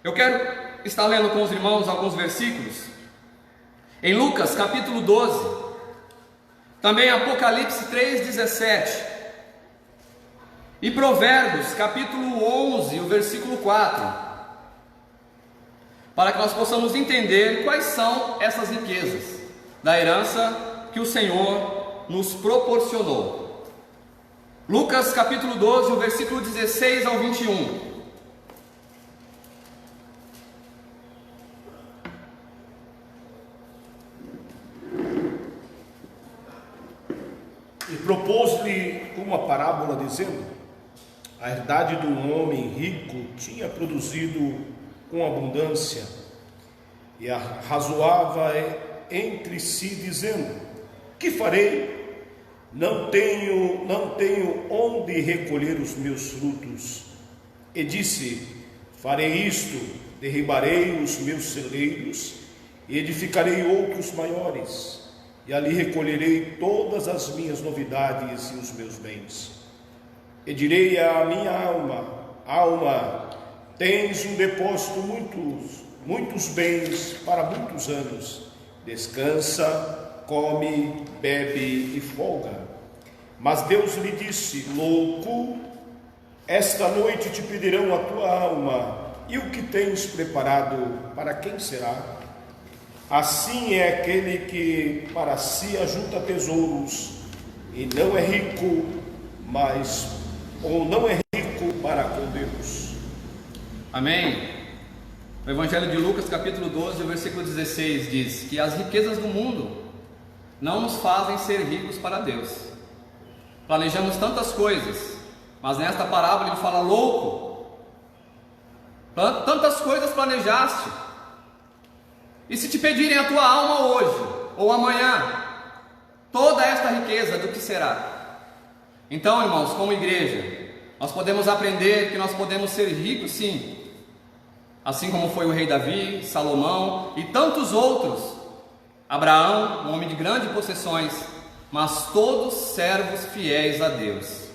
Eu quero estar lendo com os irmãos alguns versículos, em Lucas capítulo 12, também Apocalipse 3:17, e Provérbios capítulo 11, o versículo 4, para que nós possamos entender quais são essas riquezas da herança que o Senhor nos proporcionou. Lucas capítulo 12, o versículo 16 ao 21. E propôs-lhe uma parábola, dizendo: A herdade do homem rico tinha produzido com abundância, e arrazoava entre si, dizendo: que farei? Não tenho onde recolher os meus frutos. E disse: farei isto, derribarei os meus celeiros e edificarei outros maiores, e ali recolherei todas as minhas novidades e os meus bens. E direi à minha alma: alma, tens um depósito muitos bens para muitos anos. Descansa, come, bebe e folga. Mas Deus lhe disse: louco, esta noite te pedirão a tua alma, e o que tens preparado, para quem será? Assim é aquele que para si ajunta tesouros e não é rico, não é rico para com Deus. Amém. O Evangelho de Lucas, capítulo 12, versículo 16 diz que as riquezas do mundo não nos fazem ser ricos para Deus. Planejamos tantas coisas, mas nesta parábola ele fala: louco, tantas coisas planejaste, e se te pedirem a tua alma hoje ou amanhã, toda esta riqueza, do que será? Então, irmãos, como igreja, nós podemos aprender que nós podemos ser ricos sim, assim como foi o rei Davi, Salomão e tantos outros. Abraão, um homem de grandes possessões, mas todos servos fiéis a Deus.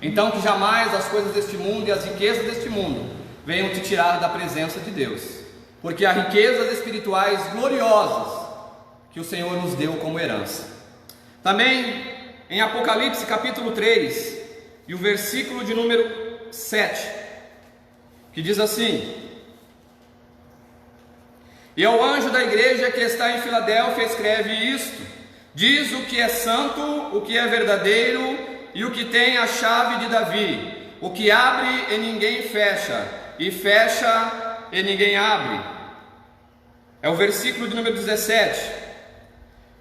Então que jamais as coisas deste mundo e as riquezas deste mundo venham te tirar da presença de Deus, porque há riquezas espirituais gloriosas que o Senhor nos deu como herança. Também em Apocalipse capítulo 3 e o versículo de número 7, que diz assim: e ao anjo da igreja que está em Filadélfia escreve isto: diz o que é santo, o que é verdadeiro e o que tem a chave de Davi, o que abre e ninguém fecha, e fecha e ninguém abre. É o versículo de número 17.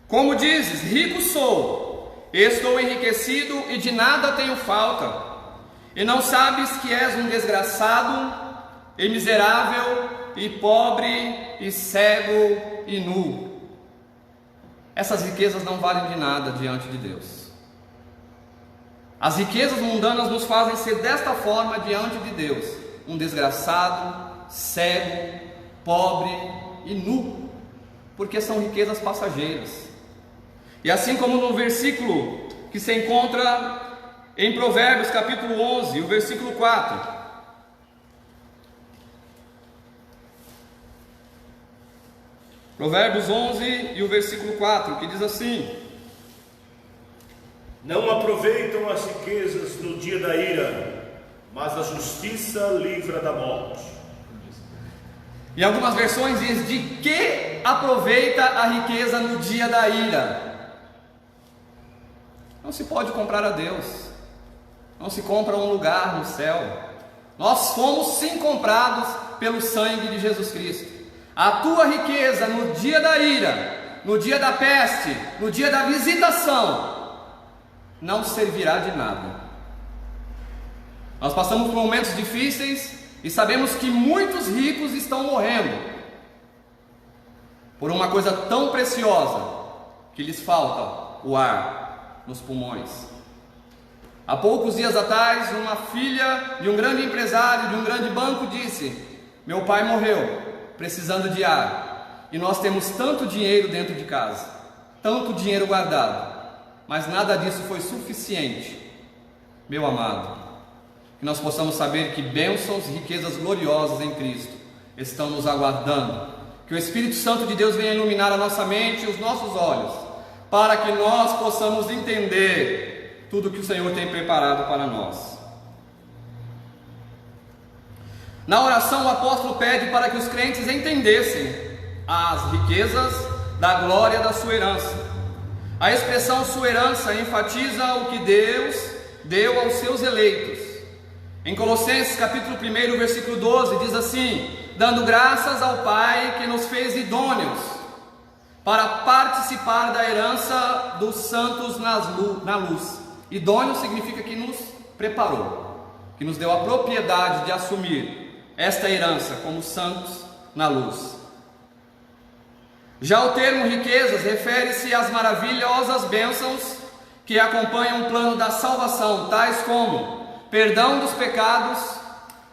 Como dizes: rico sou, estou enriquecido e de nada tenho falta, e não sabes que és um desgraçado e miserável e pobre e cego e nu. Essas riquezas não valem de nada diante de Deus. As riquezas mundanas nos fazem ser desta forma diante de Deus: um desgraçado, cego, pobre e nu, porque são riquezas passageiras. E assim como no versículo que se encontra em Provérbios capítulo 11, o versículo 4, Provérbios 11 e o versículo 4, que diz assim: não aproveitam as riquezas no dia da ira, mas a justiça livra da morte. Em algumas versões diz: de que aproveita a riqueza no dia da ira? Não se pode comprar a Deus, não se compra um lugar no céu. Nós fomos sim comprados pelo sangue de Jesus Cristo. A tua riqueza no dia da ira, no dia da peste, no dia da visitação, não servirá de nada. Nós passamos por momentos difíceis e sabemos que muitos ricos estão morrendo por uma coisa tão preciosa que lhes falta o ar nos pulmões. Há poucos dias atrás, uma filha de um grande empresário de um grande banco disse: meu pai morreu precisando de ar, e nós temos tanto dinheiro dentro de casa, tanto dinheiro guardado, mas nada disso foi suficiente. Meu amado, que nós possamos saber que bênçãos e riquezas gloriosas em Cristo estão nos aguardando, que o Espírito Santo de Deus venha iluminar a nossa mente e os nossos olhos, para que nós possamos entender tudo que o Senhor tem preparado para nós. Na oração, o apóstolo pede para que os crentes entendessem as riquezas da glória da sua herança. A expressão sua herança enfatiza o que Deus deu aos seus eleitos. Em Colossenses capítulo 1, versículo 12, diz assim: dando graças ao Pai que nos fez idôneos para participar da herança dos santos na luz. Idôneo significa que nos preparou. que nos deu a propriedade de assumir esta herança como santos na luz. Já o termo riquezas refere-se às maravilhosas bênçãos que acompanham o plano da salvação, tais como perdão dos pecados,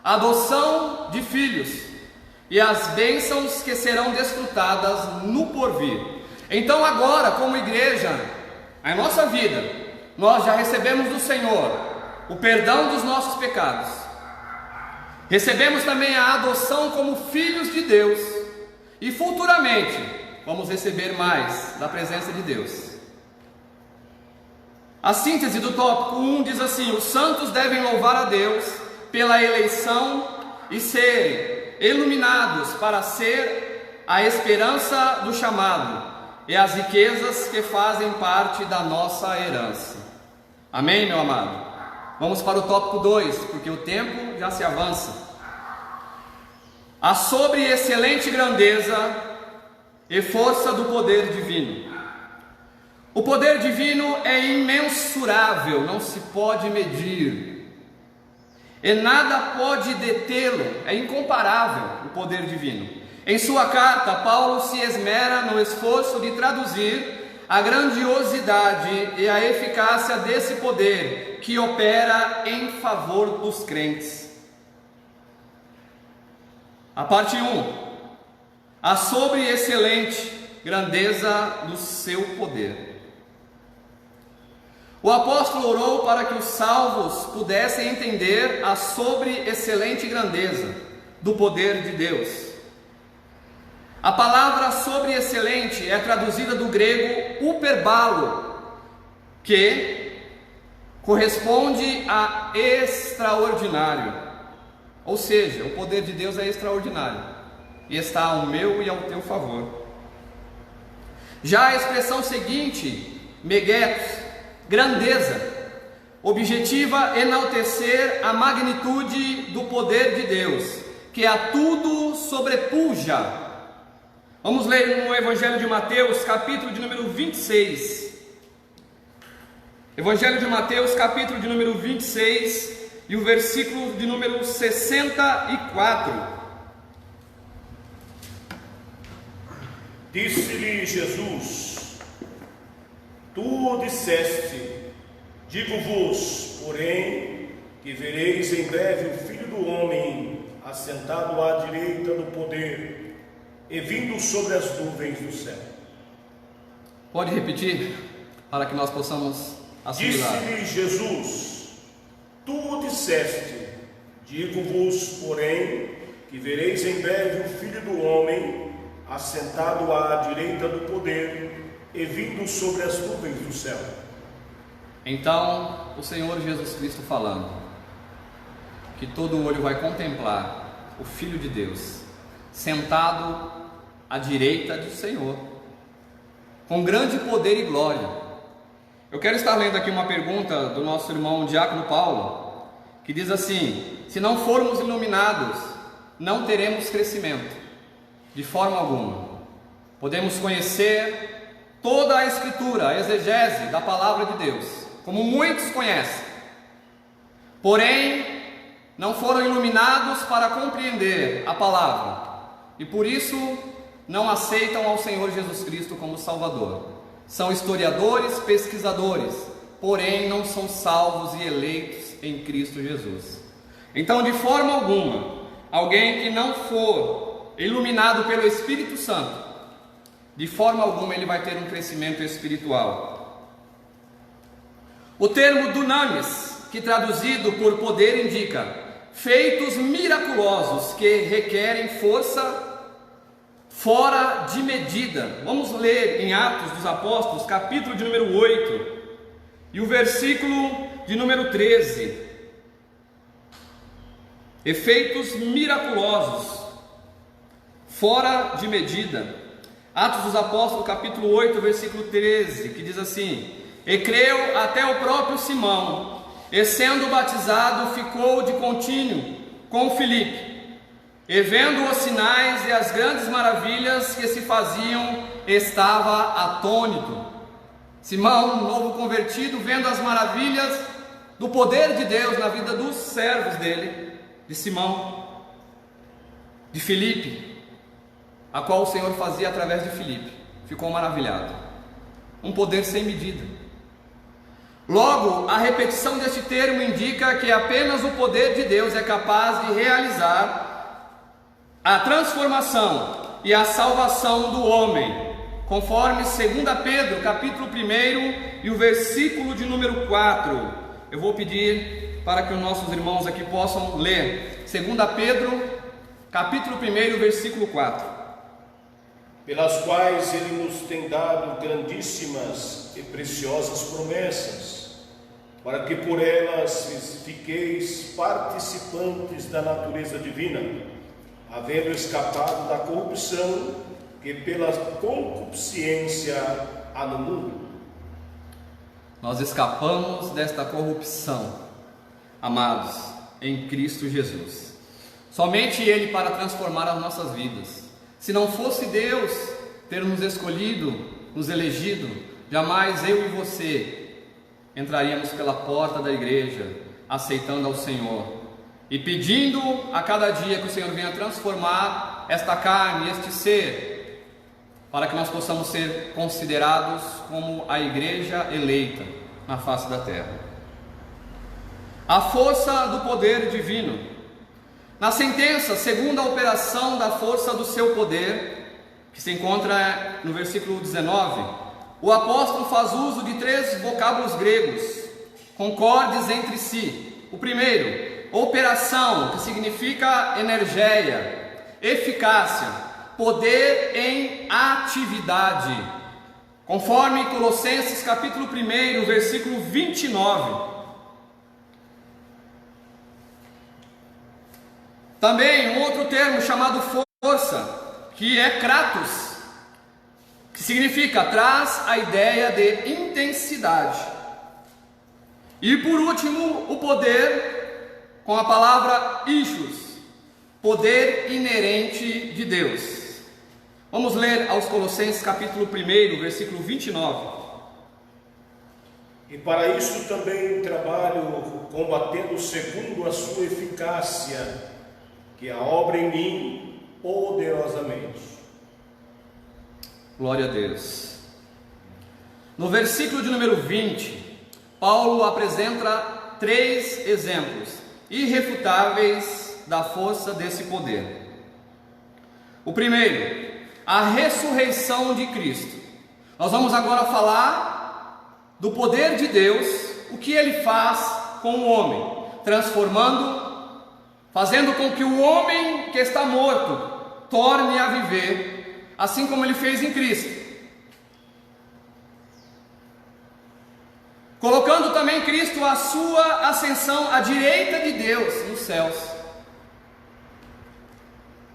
adoção de filhos e as bênçãos que serão desfrutadas no porvir. Então agora, como igreja, a nossa vida, nós já recebemos do Senhor o perdão dos nossos pecados, recebemos também a adoção como filhos de Deus, e futuramente vamos receber mais da presença de Deus. A síntese do tópico 1 diz assim: os santos devem louvar a Deus pela eleição e serem iluminados para ser a esperança do chamado e as riquezas que fazem parte da nossa herança. Amém, meu amado? Vamos para o tópico 2, porque o tempo já se avança. A sobre excelente grandeza e força do poder divino. O poder divino é imensurável, não se pode medir, e nada pode detê-lo, é incomparável o poder divino. Em sua carta, Paulo se esmera no esforço de traduzir a grandiosidade e a eficácia desse poder que opera em favor dos crentes. A parte 1: a sobre-excelente grandeza do seu poder. O apóstolo orou para que os salvos pudessem entender a sobre-excelente grandeza do poder de Deus. A palavra sobre-excelente é traduzida do grego uperbalo, que corresponde a extraordinário. Ou seja, o poder de Deus é extraordinário e está ao meu e ao teu favor. Já a expressão seguinte, megetos, grandeza, objetiva enaltecer a magnitude do poder de Deus, que a tudo sobrepuja. Vamos ler no Evangelho de Mateus, capítulo de número 26. Evangelho de Mateus, capítulo de número 26 e o versículo de número 64. Disse-lhe Jesus: tu disseste, digo-vos, porém, que vereis em breve o Filho do Homem assentado à direita do poder e vindo sobre as nuvens do céu. Pode repetir, para que nós possamos assimilar. Disse-lhe Jesus: tu disseste, digo-vos, porém, que vereis em breve o Filho do Homem assentado à direita do poder e vindo sobre as nuvens do céu. Então, o Senhor Jesus Cristo falando, que todo olho vai contemplar o Filho de Deus, sentado à direita do Senhor, com grande poder e glória. Eu quero estar lendo aqui uma pergunta do nosso irmão Diácono Paulo, que diz assim: se não formos iluminados, não teremos crescimento, de forma alguma. Podemos conhecer toda a Escritura, a exegese da palavra de Deus, como muitos conhecem, porém não foram iluminados para compreender a palavra, e por isso não aceitam ao Senhor Jesus Cristo como Salvador. São historiadores, pesquisadores, porém não são salvos e eleitos em Cristo Jesus. Então, de forma alguma, alguém que não for iluminado pelo Espírito Santo, de forma alguma ele vai ter um crescimento espiritual. O termo dunamis, que traduzido por poder indica feitos miraculosos que requerem força fora de medida. Vamos ler em Atos dos Apóstolos, capítulo de número 8 e o versículo de número 13. Efeitos miraculosos fora de medida. Atos dos Apóstolos, capítulo 8, versículo 13, que diz assim: e creu até o próprio Simão, e sendo batizado ficou de contínuo com Filipe, e vendo os sinais e as grandes maravilhas que se faziam, estava atônito. Simão, novo convertido, vendo as maravilhas do poder de Deus na vida dos servos dele, de Simão, de Filipe, a qual o Senhor fazia através de Filipe. Ficou maravilhado. Um poder sem medida. Logo, a repetição deste termo indica que apenas o poder de Deus é capaz de realizar a transformação e a salvação do homem, conforme 2 Pedro, capítulo 1 e o versículo de número 4. Eu vou pedir para que os nossos irmãos aqui possam ler 2 Pedro, capítulo 1, versículo 4. Pelas quais Ele nos tem dado grandíssimas e preciosas promessas, para que por elas fiqueis participantes da natureza divina, havendo escapado da corrupção que pela concupiscência há no mundo. Nós escapamos desta corrupção, amados, em Cristo Jesus. Somente Ele para transformar as nossas vidas. Se não fosse Deus ter nos escolhido, nos elegido, jamais eu e você entraríamos pela porta da igreja, aceitando ao Senhor e pedindo a cada dia que o Senhor venha transformar esta carne, este ser, para que nós possamos ser considerados como a igreja eleita na face da terra. A força do poder divino. Na sentença, segundo a operação da força do seu poder, que se encontra no versículo 19, o apóstolo faz uso de 3 vocábulos gregos, concordes entre si. O primeiro, operação, que significa energia, eficácia, poder em atividade, conforme Colossenses capítulo 1, versículo 29. Também um outro termo chamado força, que é kratos, que significa, traz a ideia de intensidade. E por último, o poder, com a palavra ichus, poder inerente de Deus. Vamos ler aos Colossenses capítulo 1, versículo 29. E para isso também trabalho combatendo segundo a sua eficácia, que a obra em mim poderosamente. Glória a Deus. No versículo de número 20, Paulo apresenta 3 exemplos irrefutáveis da força desse poder. O primeiro, a ressurreição de Cristo. Nós vamos agora falar do poder de Deus, o que Ele faz com o homem, fazendo com que o homem que está morto torne a viver, assim como Ele fez em Cristo. Colocando também Cristo a sua ascensão à direita de Deus nos céus.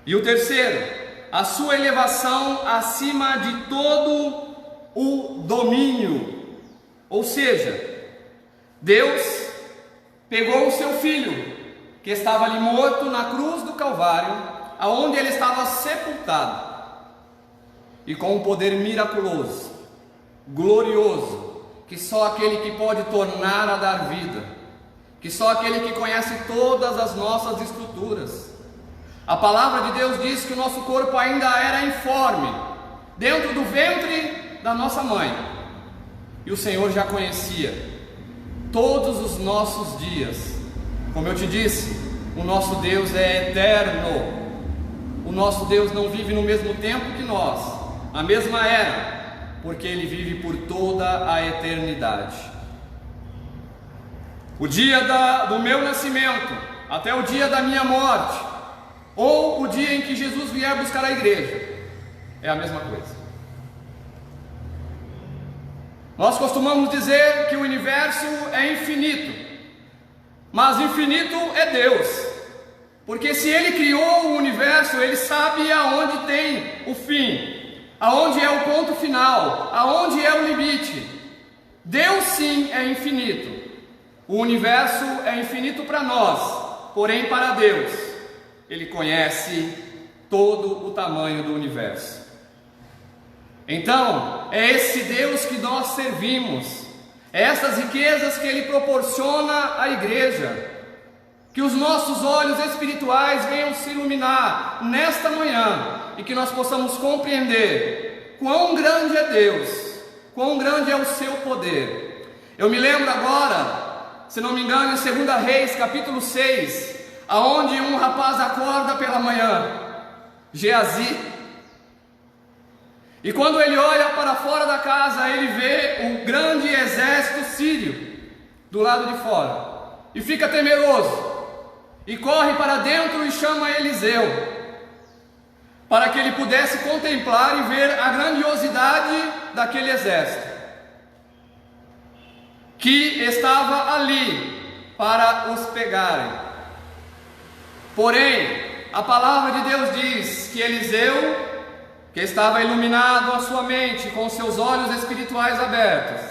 E o terceiro, a sua elevação acima de todo o domínio. Ou seja, Deus pegou o seu Filho, que estava ali morto na cruz do Calvário, aonde ele estava sepultado, e com um poder miraculoso, glorioso, que só aquele que pode tornar a dar vida, que só aquele que conhece todas as nossas escrituras. A palavra de Deus diz que o nosso corpo ainda era informe, dentro do ventre da nossa mãe, e o Senhor já conhecia todos os nossos dias. Como eu te disse, o nosso Deus é eterno. O nosso Deus não vive no mesmo tempo que nós, na mesma era, porque Ele vive por toda a eternidade. O dia do meu nascimento, até o dia da minha morte, ou o dia em que Jesus vier buscar a igreja, é a mesma coisa. Nós costumamos dizer que o universo é infinito, mas infinito é Deus, porque se Ele criou o universo, Ele sabe aonde tem o fim, aonde é o ponto final, aonde é o limite. Deus sim é infinito, o universo é infinito para nós, porém para Deus, Ele conhece todo o tamanho do universo. Então, é esse Deus que nós servimos, É essas riquezas que Ele proporciona à igreja. Que os nossos olhos espirituais venham se iluminar nesta manhã e que nós possamos compreender quão grande é Deus, quão grande é o seu poder. Eu me lembro agora, se não me engano, em 2 Reis, capítulo 6, aonde um rapaz acorda pela manhã, Geazi, e quando ele olha para fora da casa, ele vê o grande exército sírio do lado de fora, e fica temeroso, e corre para dentro e chama Eliseu, para que ele pudesse contemplar e ver a grandiosidade daquele exército, que estava ali para os pegarem. Porém, a palavra de Deus diz que Eliseu, que estava iluminado a sua mente, com seus olhos espirituais abertos,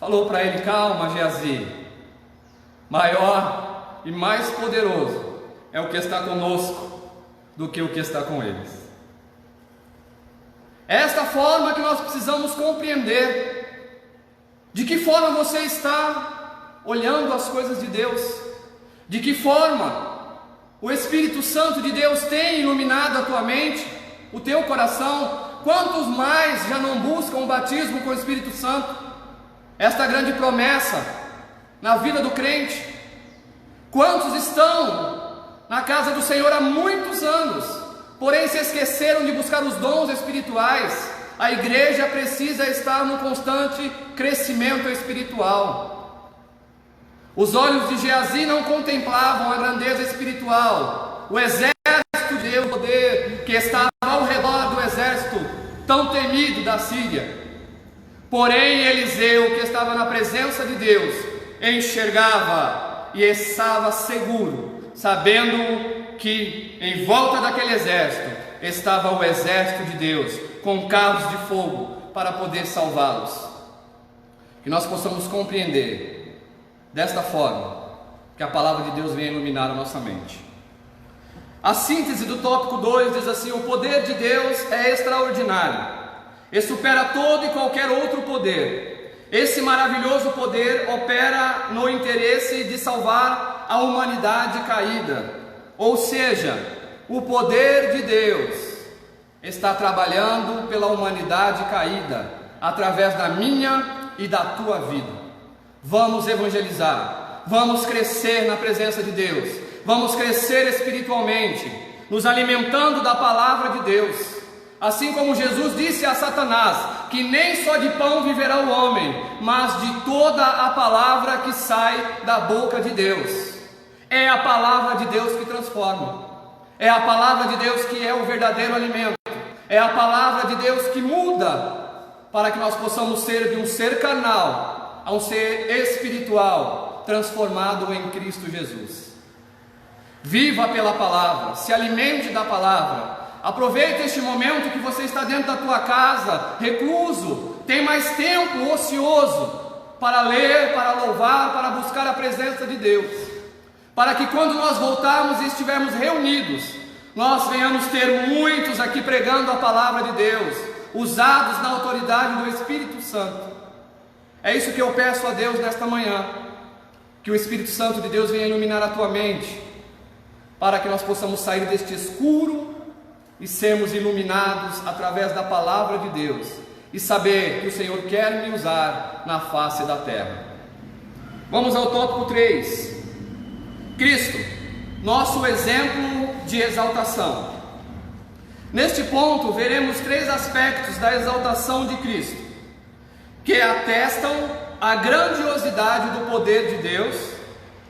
falou para ele: calma, Geazi, maior e mais poderoso é o que está conosco do que o que está com eles. É esta forma que nós precisamos compreender. De que forma você está olhando as coisas de Deus? De que forma o Espírito Santo de Deus tem iluminado a tua mente, o teu coração? Quantos mais já não buscam o batismo com o Espírito Santo? Esta grande promessa na vida do crente. Quantos estão na casa do Senhor há muitos anos, porém se esqueceram de buscar os dons espirituais? A igreja precisa estar num constante crescimento espiritual. Os olhos de Geazi não contemplavam a grandeza espiritual, o exército de Deus, o poder que estava ao redor do exército tão temido da Síria. Porém Eliseu, que estava na presença de Deus, enxergava e estava seguro, sabendo que em volta daquele exército estava o exército de Deus, com carros de fogo para poder salvá-los. Que nós possamos compreender desta forma, que a palavra de Deus venha iluminar a nossa mente. A síntese do tópico 2 diz assim: o poder de Deus é extraordinário e supera todo e qualquer outro poder. Esse maravilhoso poder opera no interesse de salvar a humanidade caída. Ou seja, o poder de Deus está trabalhando pela humanidade caída, através da minha e da tua vida. Vamos evangelizar, vamos crescer na presença de Deus, vamos crescer espiritualmente, nos alimentando da palavra de Deus. Assim como Jesus disse a Satanás, que nem só de pão viverá o homem, mas de toda a palavra que sai da boca de Deus. É a palavra de Deus que transforma, é a palavra de Deus que é o verdadeiro alimento, é a palavra de Deus que muda, para que nós possamos ser de um ser carnal a um ser espiritual, transformado em Cristo Jesus. Viva pela palavra, se alimente da palavra. Aproveite este momento que você está dentro da tua casa, recluso, tem mais tempo ocioso para ler, para louvar, para buscar a presença de Deus, para que quando nós voltarmos e estivermos reunidos, nós venhamos ter muitos aqui pregando a palavra de Deus, usados na autoridade do Espírito Santo. É isso que eu peço a Deus nesta manhã, que o Espírito Santo de Deus venha iluminar a tua mente, para que nós possamos sair deste escuro e sermos iluminados através da palavra de Deus, e saber que o Senhor quer me usar na face da terra. Vamos ao tópico 3. Cristo, nosso exemplo de exaltação. Neste ponto veremos 3 aspectos da exaltação de Cristo, que atestam a grandiosidade do poder de Deus,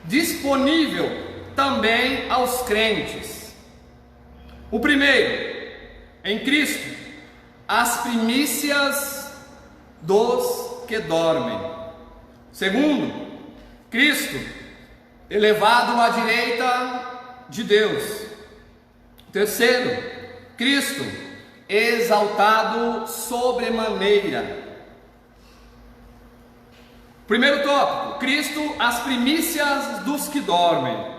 disponível também aos crentes. O primeiro, em Cristo, as primícias dos que dormem. Segundo, Cristo, elevado à direita de Deus. Terceiro, Cristo, exaltado sobremaneira. Primeiro tópico, Cristo, as primícias dos que dormem.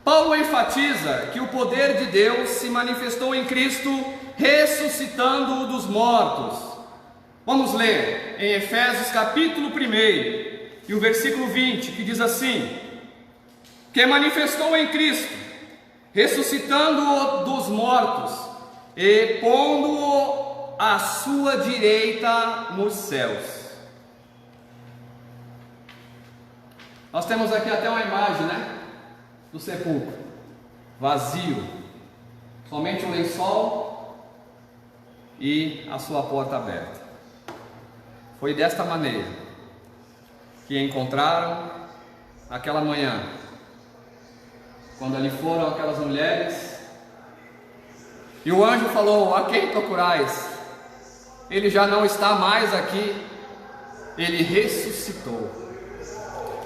Paulo enfatiza que o poder de Deus se manifestou em Cristo, ressuscitando-o dos mortos. Vamos ler em Efésios capítulo 1 e o versículo 20, que diz assim: que manifestou em Cristo, ressuscitando-o dos mortos e pondo-o à sua direita nos céus. Nós temos aqui até uma imagem, né, do sepulcro, vazio, somente um lençol e a sua porta aberta. Foi desta maneira que encontraram aquela manhã, quando ali foram aquelas mulheres, e o anjo falou: a quem procurais? Ele já não está mais aqui, ele ressuscitou.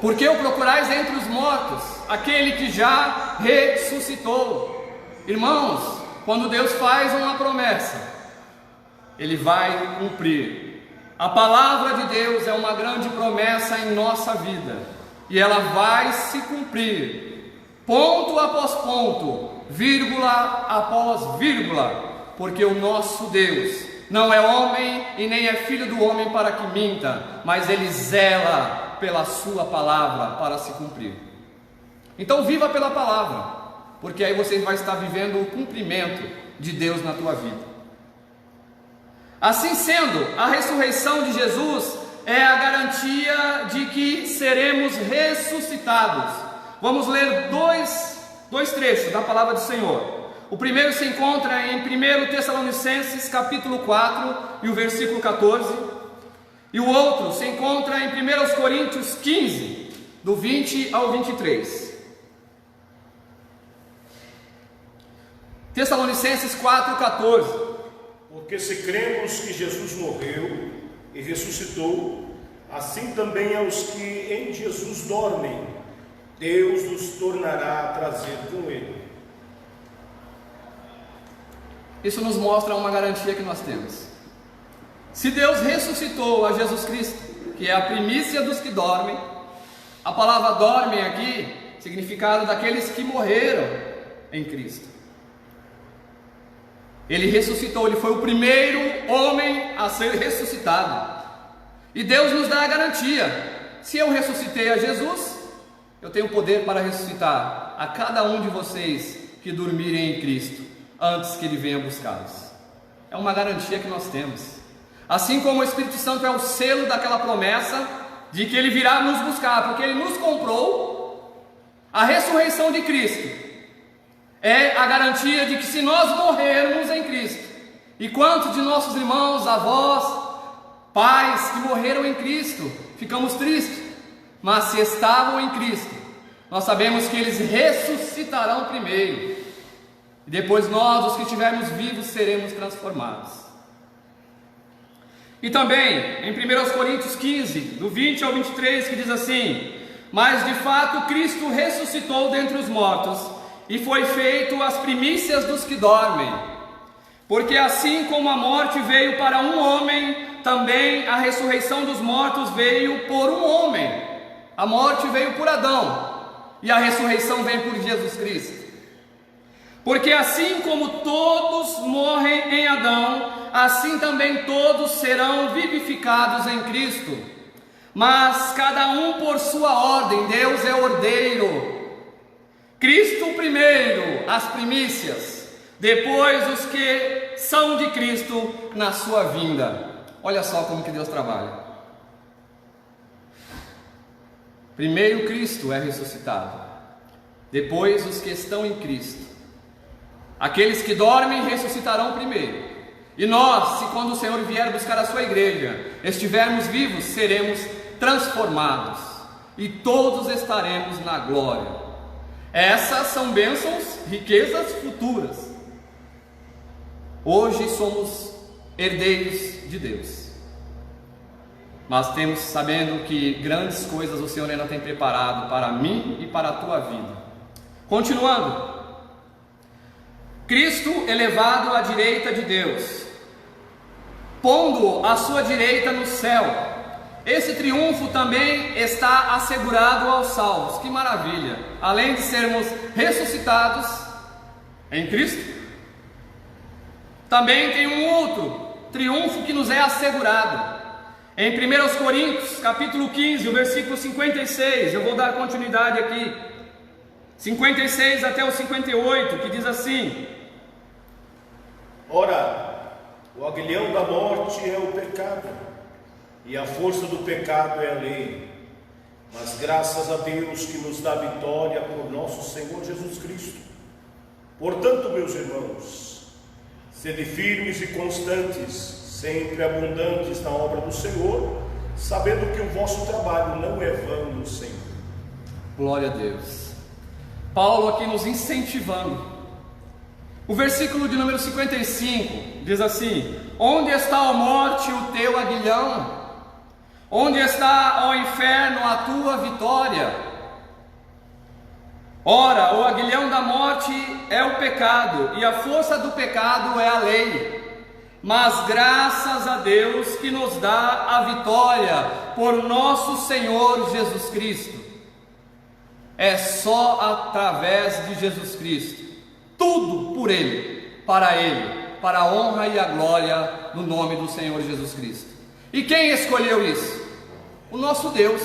Por que o procurais entre os mortos? Aquele que já ressuscitou. Irmãos, quando Deus faz uma promessa, Ele vai cumprir. A palavra de Deus é uma grande promessa em nossa vida, e ela vai se cumprir, ponto após ponto, vírgula após vírgula, porque o nosso Deus não é homem e nem é filho do homem para que minta, mas Ele zela pela sua palavra para se cumprir. Então viva pela palavra, porque aí você vai estar vivendo o cumprimento de Deus na tua vida. Assim sendo, a ressurreição de Jesus é a garantia de que seremos ressuscitados. Vamos ler dois trechos da palavra do Senhor. O primeiro se encontra em 1 Tessalonicenses capítulo 4 e o versículo 14. E o outro se encontra em 1 Coríntios 15, do 20 ao 23. Tessalonicenses 4,14. Porque se cremos que Jesus morreu e ressuscitou, assim também aos que em Jesus dormem, Deus nos tornará a trazer com Ele. Isso nos mostra uma garantia que nós temos. Se Deus ressuscitou a Jesus Cristo, que é a primícia dos que dormem, a palavra dormem aqui, significado daqueles que morreram em Cristo. Ele ressuscitou, Ele foi o primeiro homem a ser ressuscitado. E Deus nos dá a garantia: se eu ressuscitei a Jesus, eu tenho poder para ressuscitar a cada um de vocês que dormirem em Cristo, antes que Ele venha buscá-los. É uma garantia que nós temos. Assim como o Espírito Santo é o selo daquela promessa de que Ele virá nos buscar, porque Ele nos comprou. A ressurreição de Cristo é a garantia de que, se nós morrermos em Cristo, e quantos de nossos irmãos, avós, pais que morreram em Cristo, ficamos tristes, mas se estavam em Cristo, nós sabemos que eles ressuscitarão primeiro, e depois nós, os que estivermos vivos, seremos transformados. E também em 1 Coríntios 15, do 20 ao 23, que diz assim: mas de fato Cristo ressuscitou dentre os mortos, e foi feito as primícias dos que dormem. Porque assim como a morte veio para um homem, também a ressurreição dos mortos veio por um homem. A morte veio por Adão, e a ressurreição vem por Jesus Cristo. Porque assim como todos morrem em Adão, assim também todos serão vivificados em Cristo. Mas cada um por sua ordem, Deus é ordeiro. Cristo primeiro, as primícias, depois os que são de Cristo na sua vinda. Olha só como que Deus trabalha. Primeiro Cristo é ressuscitado, depois os que estão em Cristo. Aqueles que dormem ressuscitarão primeiro. E nós, se quando o Senhor vier buscar a sua igreja, estivermos vivos, seremos transformados, e todos estaremos na glória. Essas são bênçãos, riquezas futuras. Hoje somos herdeiros de Deus, mas temos sabendo que grandes coisas o Senhor ainda tem preparado para mim e para a tua vida. Continuando, Cristo elevado à direita de Deus, pondo a sua direita no céu. Esse triunfo também está assegurado aos salvos. Que maravilha! Além de sermos ressuscitados em Cristo, também tem um outro triunfo que nos é assegurado. Em 1 Coríntios, capítulo 15, o versículo 56, eu vou dar continuidade aqui, 56 até o 58, que diz assim: Ora, o aguilhão da morte é o pecado, e a força do pecado é a lei. Mas graças a Deus que nos dá vitória por nosso Senhor Jesus Cristo. Portanto, meus irmãos, sede firmes e constantes, sempre abundantes na obra do Senhor, sabendo que o vosso trabalho não é vão no Senhor. Glória a Deus. Paulo aqui nos incentivando. O versículo de número 55 diz assim: onde está, ó morte, o teu aguilhão? Onde está, ó inferno, a tua vitória? Ora, o aguilhão da morte é o pecado, e a força do pecado é a lei. Mas graças a Deus que nos dá a vitória por nosso Senhor Jesus Cristo. É só através de Jesus Cristo, tudo por Ele, para a honra e a glória do nome do Senhor Jesus Cristo. E quem escolheu isso? O nosso Deus,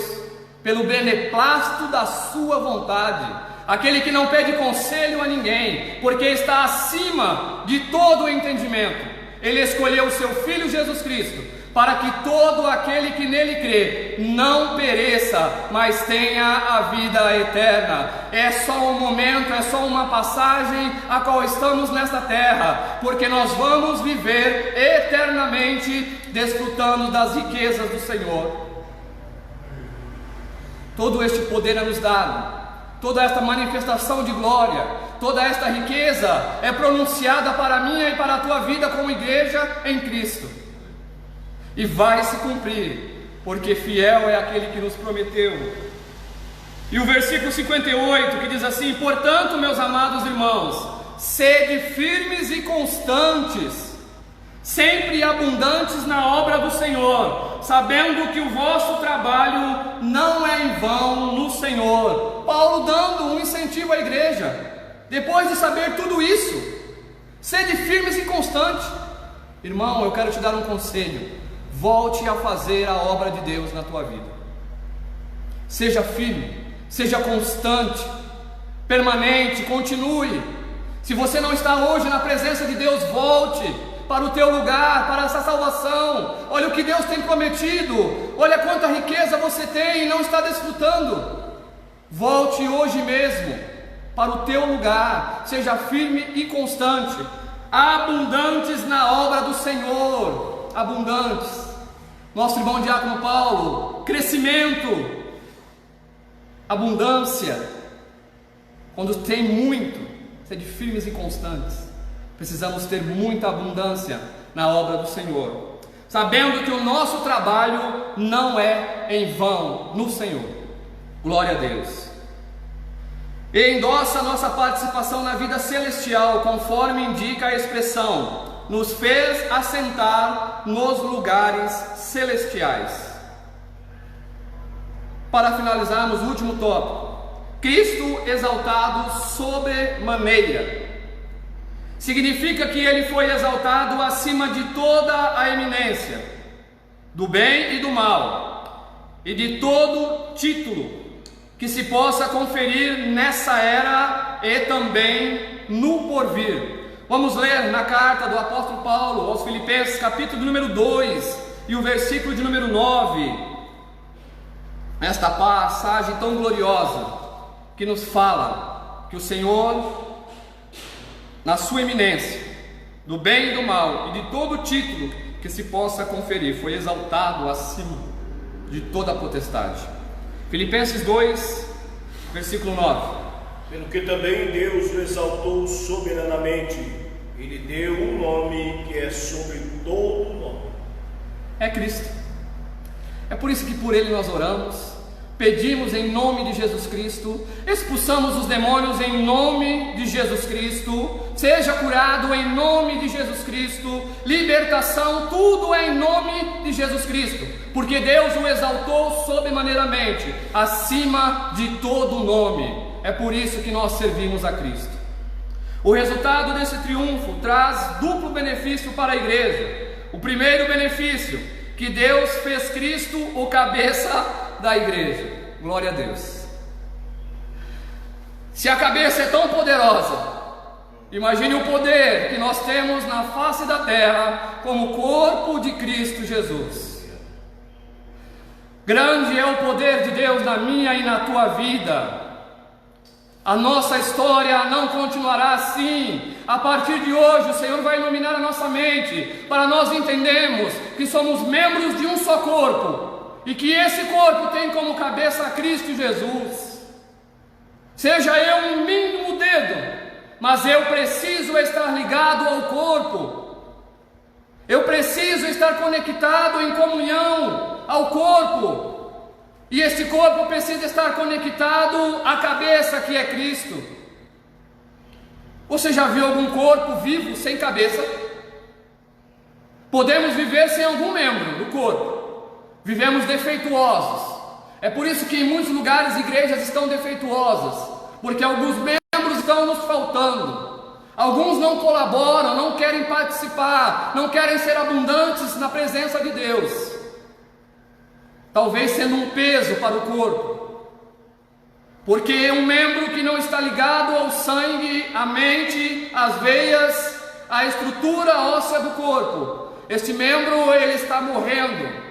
pelo beneplácito da sua vontade, aquele que não pede conselho a ninguém, porque está acima de todo o entendimento. Ele escolheu o seu Filho Jesus Cristo, para que todo aquele que nele crê não pereça, mas tenha a vida eterna. É só um momento, é só uma passagem a qual estamos nesta terra, porque nós vamos viver eternamente desfrutando das riquezas do Senhor. Todo este poder é nos dado, toda esta manifestação de glória, toda esta riqueza é pronunciada para a minha e para a tua vida como igreja em Cristo. E vai se cumprir, porque fiel é aquele que nos prometeu. E o versículo 58 que diz assim: portanto, meus amados irmãos, sede firmes e constantes, sempre abundantes na obra do Senhor, sabendo que o vosso trabalho não é em vão no Senhor. Paulo dando um incentivo à igreja, depois de saber tudo isso: sede firmes e constantes. Irmão, eu quero te dar um conselho: volte a fazer a obra de Deus na tua vida. Seja firme, seja constante, permanente, continue. Se você não está hoje na presença de Deus, volte para o teu lugar, para essa salvação. Olha o que Deus tem prometido, olha quanta riqueza você tem e não está desfrutando. Volte hoje mesmo para o teu lugar, seja firme e constante, abundantes na obra do Senhor, abundantes. Nosso irmão diácono Paulo: crescimento, abundância. Quando tem muito, sede firmes e constantes. Precisamos ter muita abundância na obra do Senhor, sabendo que o nosso trabalho não é em vão no Senhor. Glória a Deus. E endossa a nossa participação na vida celestial, conforme indica a expressão: nos fez assentar nos lugares celestiais. Para finalizarmos o último tópico: Cristo exaltado sobremaneira. Significa que Ele foi exaltado acima de toda a eminência, do bem e do mal, e de todo título que se possa conferir nessa era e também no porvir. Vamos ler na carta do apóstolo Paulo aos Filipenses, capítulo número 2 e o versículo de número 9, esta passagem tão gloriosa que nos fala que o Senhor, na sua eminência, do bem e do mal e de todo título que se possa conferir, foi exaltado acima de toda a potestade. Filipenses 2, versículo 9. Pelo que também Deus o exaltou soberanamente, e lhe deu um nome que é sobre todo nome. É Cristo. É por isso que por Ele nós oramos, pedimos em nome de Jesus Cristo, expulsamos os demônios em nome de Jesus Cristo, seja curado em nome de Jesus Cristo, libertação, tudo é em nome de Jesus Cristo, porque Deus o exaltou sobremaneiramente, acima de todo nome. É por isso que nós servimos a Cristo. O resultado desse triunfo traz duplo benefício para a igreja. o primeiro benefício, que Deus fez Cristo o cabeça da igreja. Glória a Deus. Se a cabeça é tão poderosa, imagine o poder que nós temos na face da terra como corpo de Cristo Jesus. Grande é o poder de Deus na minha e na tua vida. A nossa história não continuará assim. A partir de hoje o Senhor vai iluminar a nossa mente para nós entendermos que somos membros de um só corpo e que esse corpo tem como cabeça Cristo Jesus. Seja eu um mínimo dedo, mas eu preciso estar ligado ao corpo. Eu preciso estar conectado em comunhão ao corpo. E esse corpo precisa estar conectado à cabeça, que é Cristo. Você já viu algum corpo vivo sem cabeça? Podemos viver sem algum membro do corpo. Vivemos defeituosos. É por isso que em muitos lugares igrejas estão defeituosas, porque alguns membros estão nos faltando. Alguns não colaboram, não querem participar, não querem ser abundantes na presença de Deus. Talvez sendo um peso para o corpo, porque um membro que não está ligado ao sangue, à mente, às veias, à estrutura óssea do corpo, este membro ele está morrendo.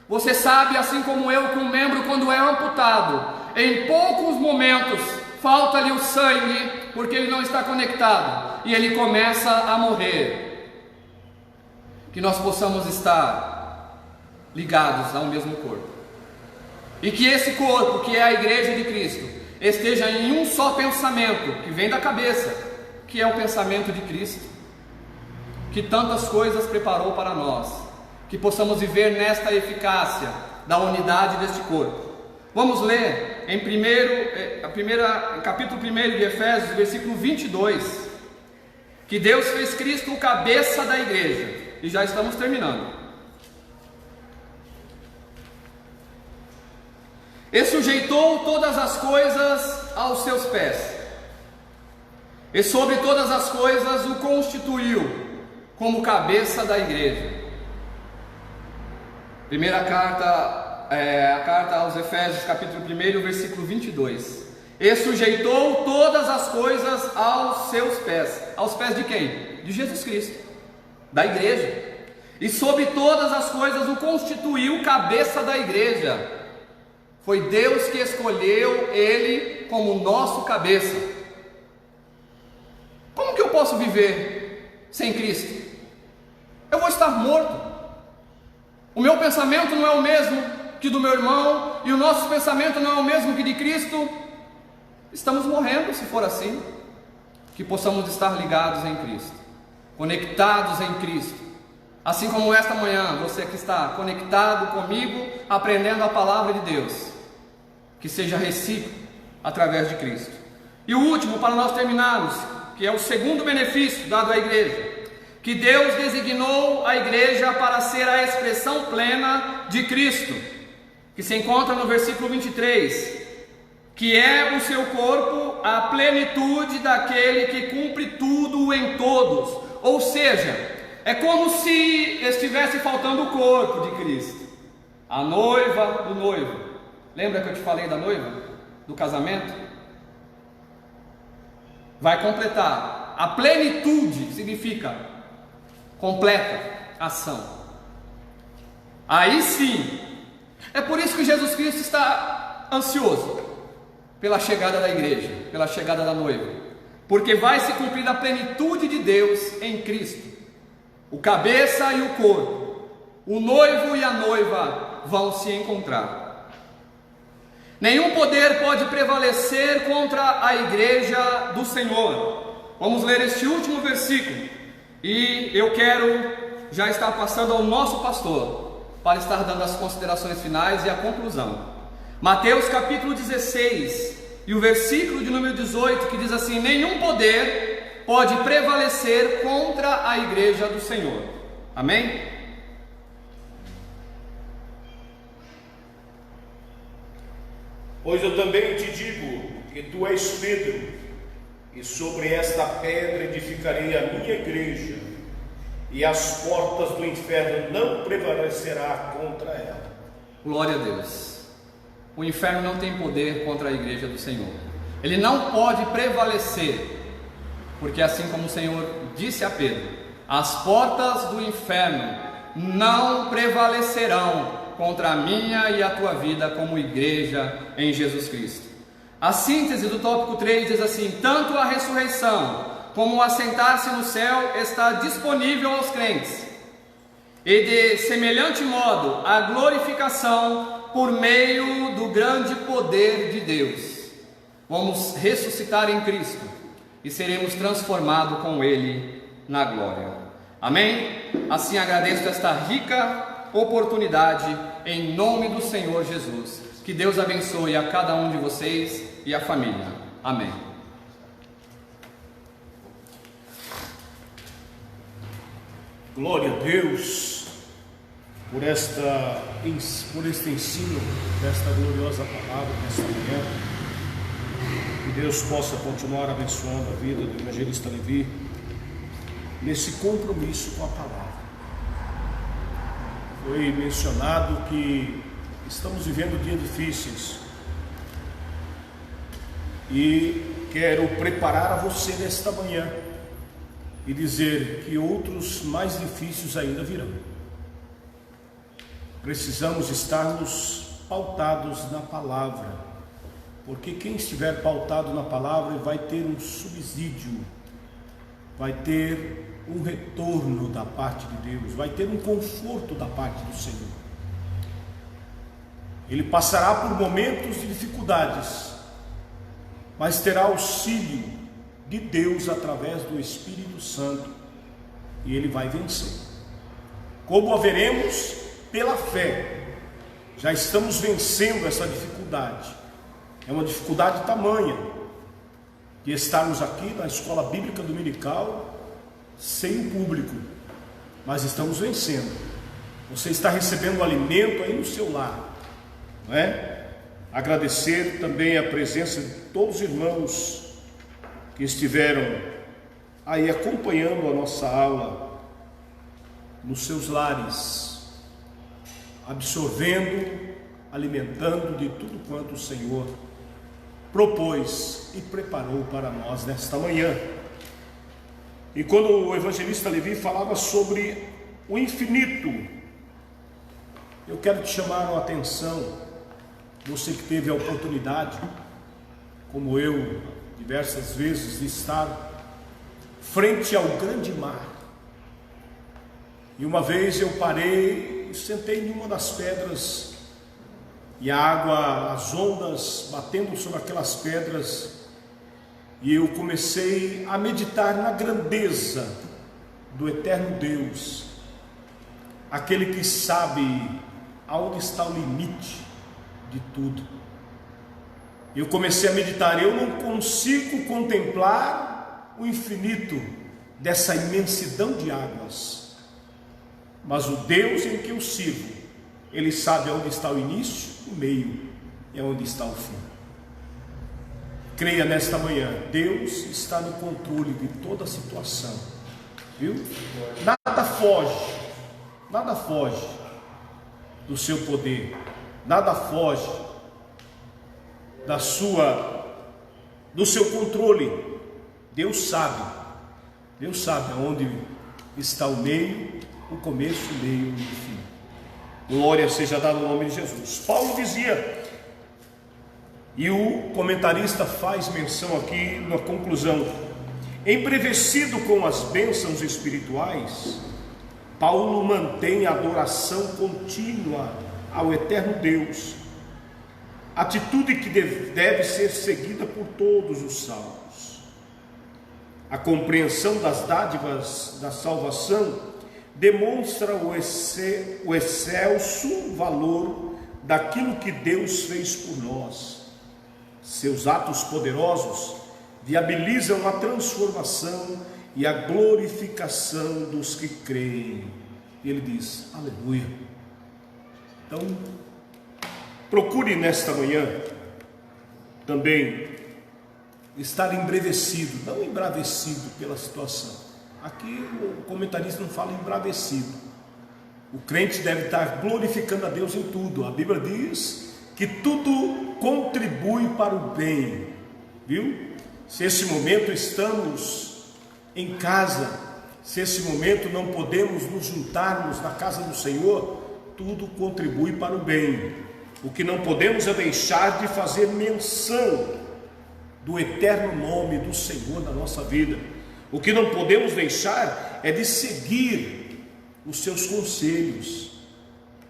Você sabe, assim como eu, que um membro, quando é amputado, em poucos momentos falta-lhe o sangue, porque ele não está conectado, e ele começa a morrer. Que nós possamos estar ligados ao mesmo corpo, e que esse corpo, que é a igreja de Cristo, esteja em um só pensamento, que vem da cabeça, que é o pensamento de Cristo, que tantas coisas preparou para nós, que possamos viver nesta eficácia da unidade deste corpo. Vamos ler em capítulo 1 de Efésios, versículo 22, que Deus fez Cristo o cabeça da igreja, e já estamos terminando. E sujeitou todas as coisas aos seus pés, e sobre todas as coisas o constituiu como cabeça da igreja. Primeira carta, a carta aos Efésios, capítulo 1, versículo 22. E sujeitou todas as coisas aos seus pés. Aos pés de quem? De Jesus Cristo, da igreja. E sobre todas as coisas o constituiu cabeça da igreja. Foi Deus que escolheu ele como nosso cabeça. Como que eu posso viver sem Cristo? Eu vou estar morto. O meu pensamento não é o mesmo que do meu irmão, e o nosso pensamento não é o mesmo que de Cristo. Estamos morrendo se for assim. Que possamos estar ligados em Cristo, conectados em Cristo. Assim como esta manhã, você que está conectado comigo, aprendendo a palavra de Deus, que seja recíproco através de Cristo. E o último, para nós terminarmos, que é o segundo benefício dado à igreja, que Deus designou a igreja para ser a expressão plena de Cristo, que se encontra no versículo 23, que é o seu corpo, a plenitude daquele que cumpre tudo em todos. Ou seja, é como se estivesse faltando o corpo de Cristo, a noiva do noivo. Lembra que eu te falei da noiva, do casamento? Vai completar. A plenitude significa completa ação. Aí sim, é por isso que Jesus Cristo está ansioso pela chegada da igreja, pela chegada da noiva, porque vai se cumprir a plenitude de Deus em Cristo. O cabeça e o corpo, o noivo e a noiva vão se encontrar. Nenhum poder pode prevalecer contra a igreja do Senhor. Vamos ler este último versículo, e eu quero já estar passando ao nosso pastor, para estar dando as considerações finais e a conclusão. Mateus capítulo 16, e o versículo de número 18, que diz assim: nenhum poder pode prevalecer contra a igreja do Senhor. Amém? Pois eu também te digo que tu és Pedro, e sobre esta pedra edificarei a minha igreja, e as portas do inferno não prevalecerá contra ela. Glória a Deus. O inferno não tem poder contra a igreja do Senhor. Ele não pode prevalecer, porque assim como o Senhor disse a Pedro, as portas do inferno não prevalecerão contra a minha e a tua vida como igreja em Jesus Cristo. A síntese do tópico 3 diz assim: tanto a ressurreição como o assentar-se no céu está disponível aos crentes, e de semelhante modo a glorificação por meio do grande poder de Deus. Vamos ressuscitar em Cristo e seremos transformados com Ele na glória. Amém? Assim agradeço esta rica oportunidade em nome do Senhor Jesus. Que Deus abençoe a cada um de vocês e a família. Amém. Glória a Deus por este ensino desta gloriosa palavra nesta manhã. Que Deus possa continuar abençoando a vida do evangelista Levi nesse compromisso com a palavra. Foi mencionado que estamos vivendo dias difíceis e quero preparar a você nesta manhã e dizer que outros mais difíceis ainda virão. Precisamos estarmos pautados na palavra, porque quem estiver pautado na palavra vai ter um subsídio, vai ter um retorno da parte de Deus, vai ter um conforto da parte do Senhor. Ele passará por momentos de dificuldades, mas terá auxílio de Deus através do Espírito Santo, e ele vai vencer. Como haveremos? Pela fé. Já estamos vencendo essa dificuldade. É uma dificuldade tamanha de estarmos aqui na escola bíblica dominical sem o público, mas estamos vencendo. Você está recebendo alimento aí no seu lar, não é? Agradecer também a presença de todos os irmãos que estiveram aí acompanhando a nossa aula nos seus lares, absorvendo, alimentando de tudo quanto o Senhor propôs e preparou para nós nesta manhã. E quando o evangelista Levi falava sobre o infinito, eu quero te chamar a atenção, você que teve a oportunidade, como eu, diversas vezes, de estar frente ao grande mar. E uma vez eu parei e sentei em uma das pedras, e a água, as ondas batendo sobre aquelas pedras, e eu comecei a meditar na grandeza do eterno Deus, aquele que sabe aonde está o limite de tudo. Eu comecei a meditar, eu não consigo contemplar o infinito dessa imensidão de águas, mas o Deus em que eu sirvo, Ele sabe onde está o início, o meio e onde está o fim. Creia nesta manhã, Deus está no controle de toda a situação, viu? Nada foge do seu poder, nada foge do seu controle. Deus sabe onde está o meio, o começo, o meio e o fim. Glória seja dada ao nome de Jesus. Paulo dizia, e o comentarista faz menção aqui na conclusão, embevecido com as bênçãos espirituais, Paulo mantém a adoração contínua ao eterno Deus, atitude que deve ser seguida por todos os salvos. A compreensão das dádivas da salvação demonstra o excelso valor daquilo que Deus fez por nós. Seus atos poderosos viabilizam a transformação e a glorificação dos que creem. E ele diz, aleluia. Então, procure nesta manhã também estar embravecido, não embravecido pela situação, Aqui o comentarista não fala embravecido. O crente deve estar glorificando a Deus em tudo. A Bíblia diz que tudo contribui para o bem, viu? Se esse momento estamos em casa, se esse momento não podemos nos juntarmos na casa do Senhor, tudo contribui para o bem. O que não podemos é deixar de fazer menção do eterno nome do Senhor na nossa vida. O que não podemos deixar é de seguir os seus conselhos.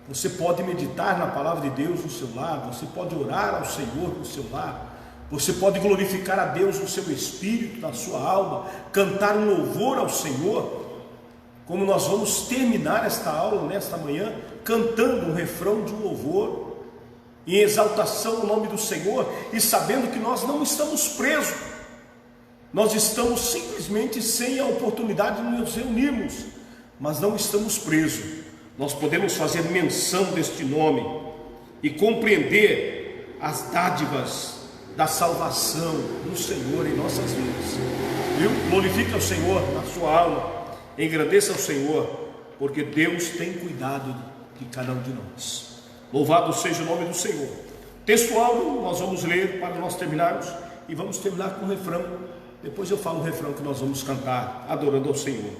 Você pode meditar na palavra de Deus no seu lar, você pode orar ao Senhor no seu lar, você pode glorificar a Deus no seu espírito, na sua alma, cantar um louvor ao Senhor, como nós vamos terminar esta aula nesta manhã, cantando um refrão de um louvor, em exaltação ao nome do Senhor, e sabendo que nós não estamos presos, nós estamos simplesmente sem a oportunidade de nos reunirmos, mas não estamos presos. Nós podemos fazer menção deste nome e compreender as dádivas da salvação do Senhor em nossas vidas, viu? Glorifique ao Senhor na sua alma, engrandeça ao Senhor, porque Deus tem cuidado de cada um de nós. Louvado seja o nome do Senhor. Texto áureo nós vamos ler para nós terminarmos, e vamos terminar com o refrão. Depois eu falo o refrão que nós vamos cantar adorando ao Senhor.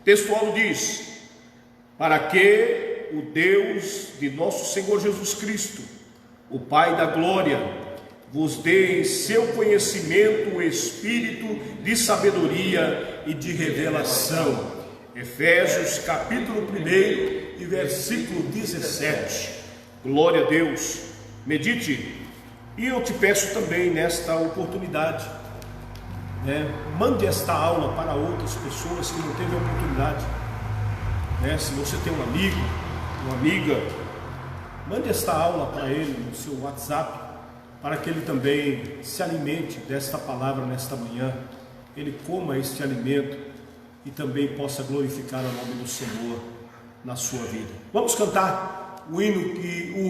Texto áureo diz: para que o Deus de nosso Senhor Jesus Cristo, o Pai da glória, vos dê em seu conhecimento o espírito de sabedoria e de revelação. Efésios capítulo 1 e versículo 17. Glória a Deus. Medite. E eu te peço também nesta oportunidade, mande esta aula para outras pessoas que não teve a oportunidade. Se você tem um amigo, uma amiga, mande esta aula para ele no seu WhatsApp, para que ele também se alimente desta palavra nesta manhã, ele coma este alimento e também possa glorificar o nome do Senhor na sua vida. Vamos cantar o hino,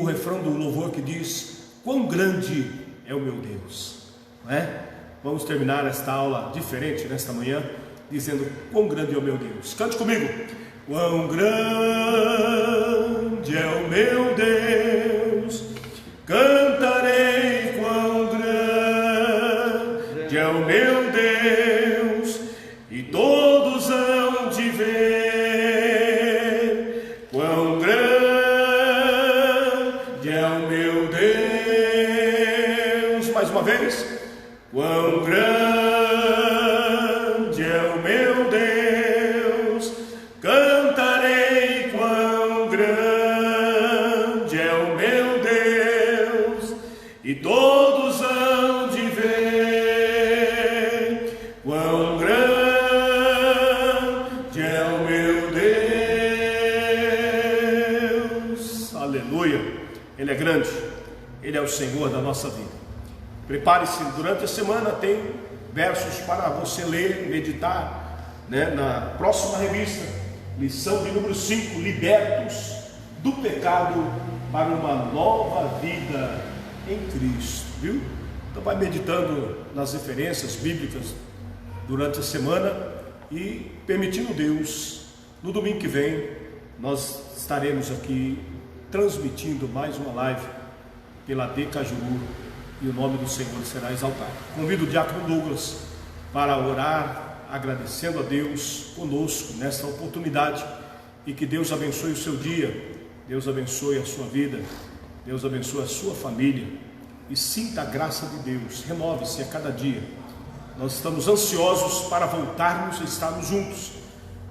o refrão do louvor que diz: quão grande é o meu Deus, não é? Vamos terminar esta aula diferente nesta manhã, dizendo: quão grande é o meu Deus. Cante comigo. Quão grande é o meu Deus, cantarei, quão grande é o meu Deus, e todos hão de ver, quão grande é o meu Deus. Mais uma vez. Quão grande é o meu Deus, cantarei, quão grande é o meu Deus, e todos hão de ver, quão grande é o meu Deus. Aleluia, Ele é grande, Ele é o Senhor da nossa vida. Prepare-se, durante a semana tem versos para você ler, meditar, na próxima revista, lição de número 5, libertos do pecado para uma nova vida em Cristo, viu? Então vai meditando nas referências bíblicas durante a semana e, permitindo Deus, no domingo que vem nós estaremos aqui transmitindo mais uma live pela Decajuru, e o nome do Senhor será exaltado. Convido o diácono Douglas para orar, agradecendo a Deus conosco nesta oportunidade, e que Deus abençoe o seu dia, Deus abençoe a sua vida, Deus abençoe a sua família, e sinta a graça de Deus. Renove-se a cada dia. Nós estamos ansiosos para voltarmos e estarmos juntos,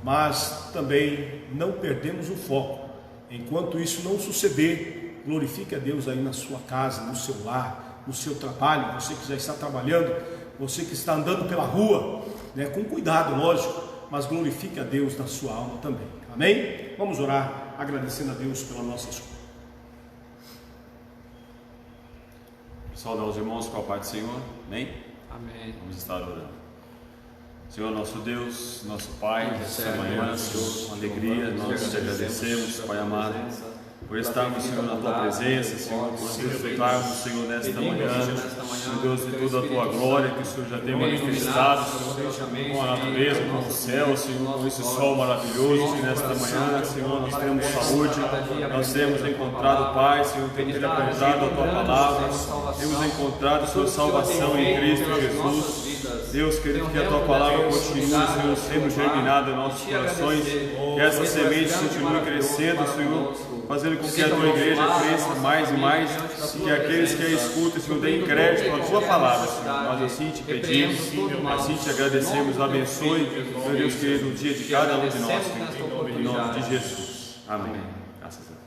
mas também não perdemos o foco. Enquanto isso não suceder, glorifique a Deus aí na sua casa, no seu lar, no seu trabalho, você que já está trabalhando, você que está andando pela rua, com cuidado, lógico, mas glorifique a Deus na sua alma também. Amém? Vamos orar, agradecendo a Deus pela nossa escuta. Saudar os irmãos com a paz do Senhor. Amém? Amém. Vamos estar orando. Senhor nosso Deus, nosso Pai, esta manhã, Senhor, com alegria nós te agradecemos, Pai amado, por estarmos, Senhor, na Tua presença, Senhor, por desfrutarmos, Senhor, nesta manhã, Senhor Deus, de toda a Tua glória que o Senhor já tem manifestado, Senhor, com a natureza, com o céu, Senhor, com esse sol maravilhoso, que nesta manhã, Senhor, nós temos saúde, nós temos encontrado paz, Senhor, temos encontrado a Tua palavra, temos encontrado, Senhor, salvação em Cristo Jesus. Deus, querido, que a Tua palavra continue, Senhor, sendo germinada em nossos corações, que essa semente continue crescendo, Senhor, fazendo com que a Tua igreja cresça mais e mais, e que aqueles que a escutam, Senhor, deem crédito à Tua palavra, Senhor. Nós assim te pedimos, assim te agradecemos, abençoe, meu Deus querido, o dia de cada um de nós, Senhor, em nome de Jesus. Amém. Graças a Deus.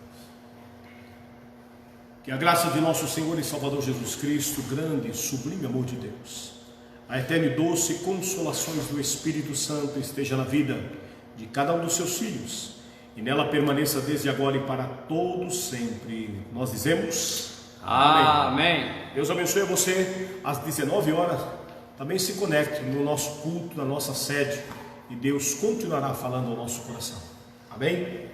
Que a graça de nosso Senhor e Salvador Jesus Cristo, grande e sublime amor de Deus, a eterna e doce consolações do Espírito Santo esteja na vida de cada um dos seus filhos e nela permaneça desde agora e para todos sempre. Nós dizemos Amém. Deus abençoe a você. Às 19 horas também se conecte no nosso culto, na nossa sede, e Deus continuará falando ao nosso coração. Amém?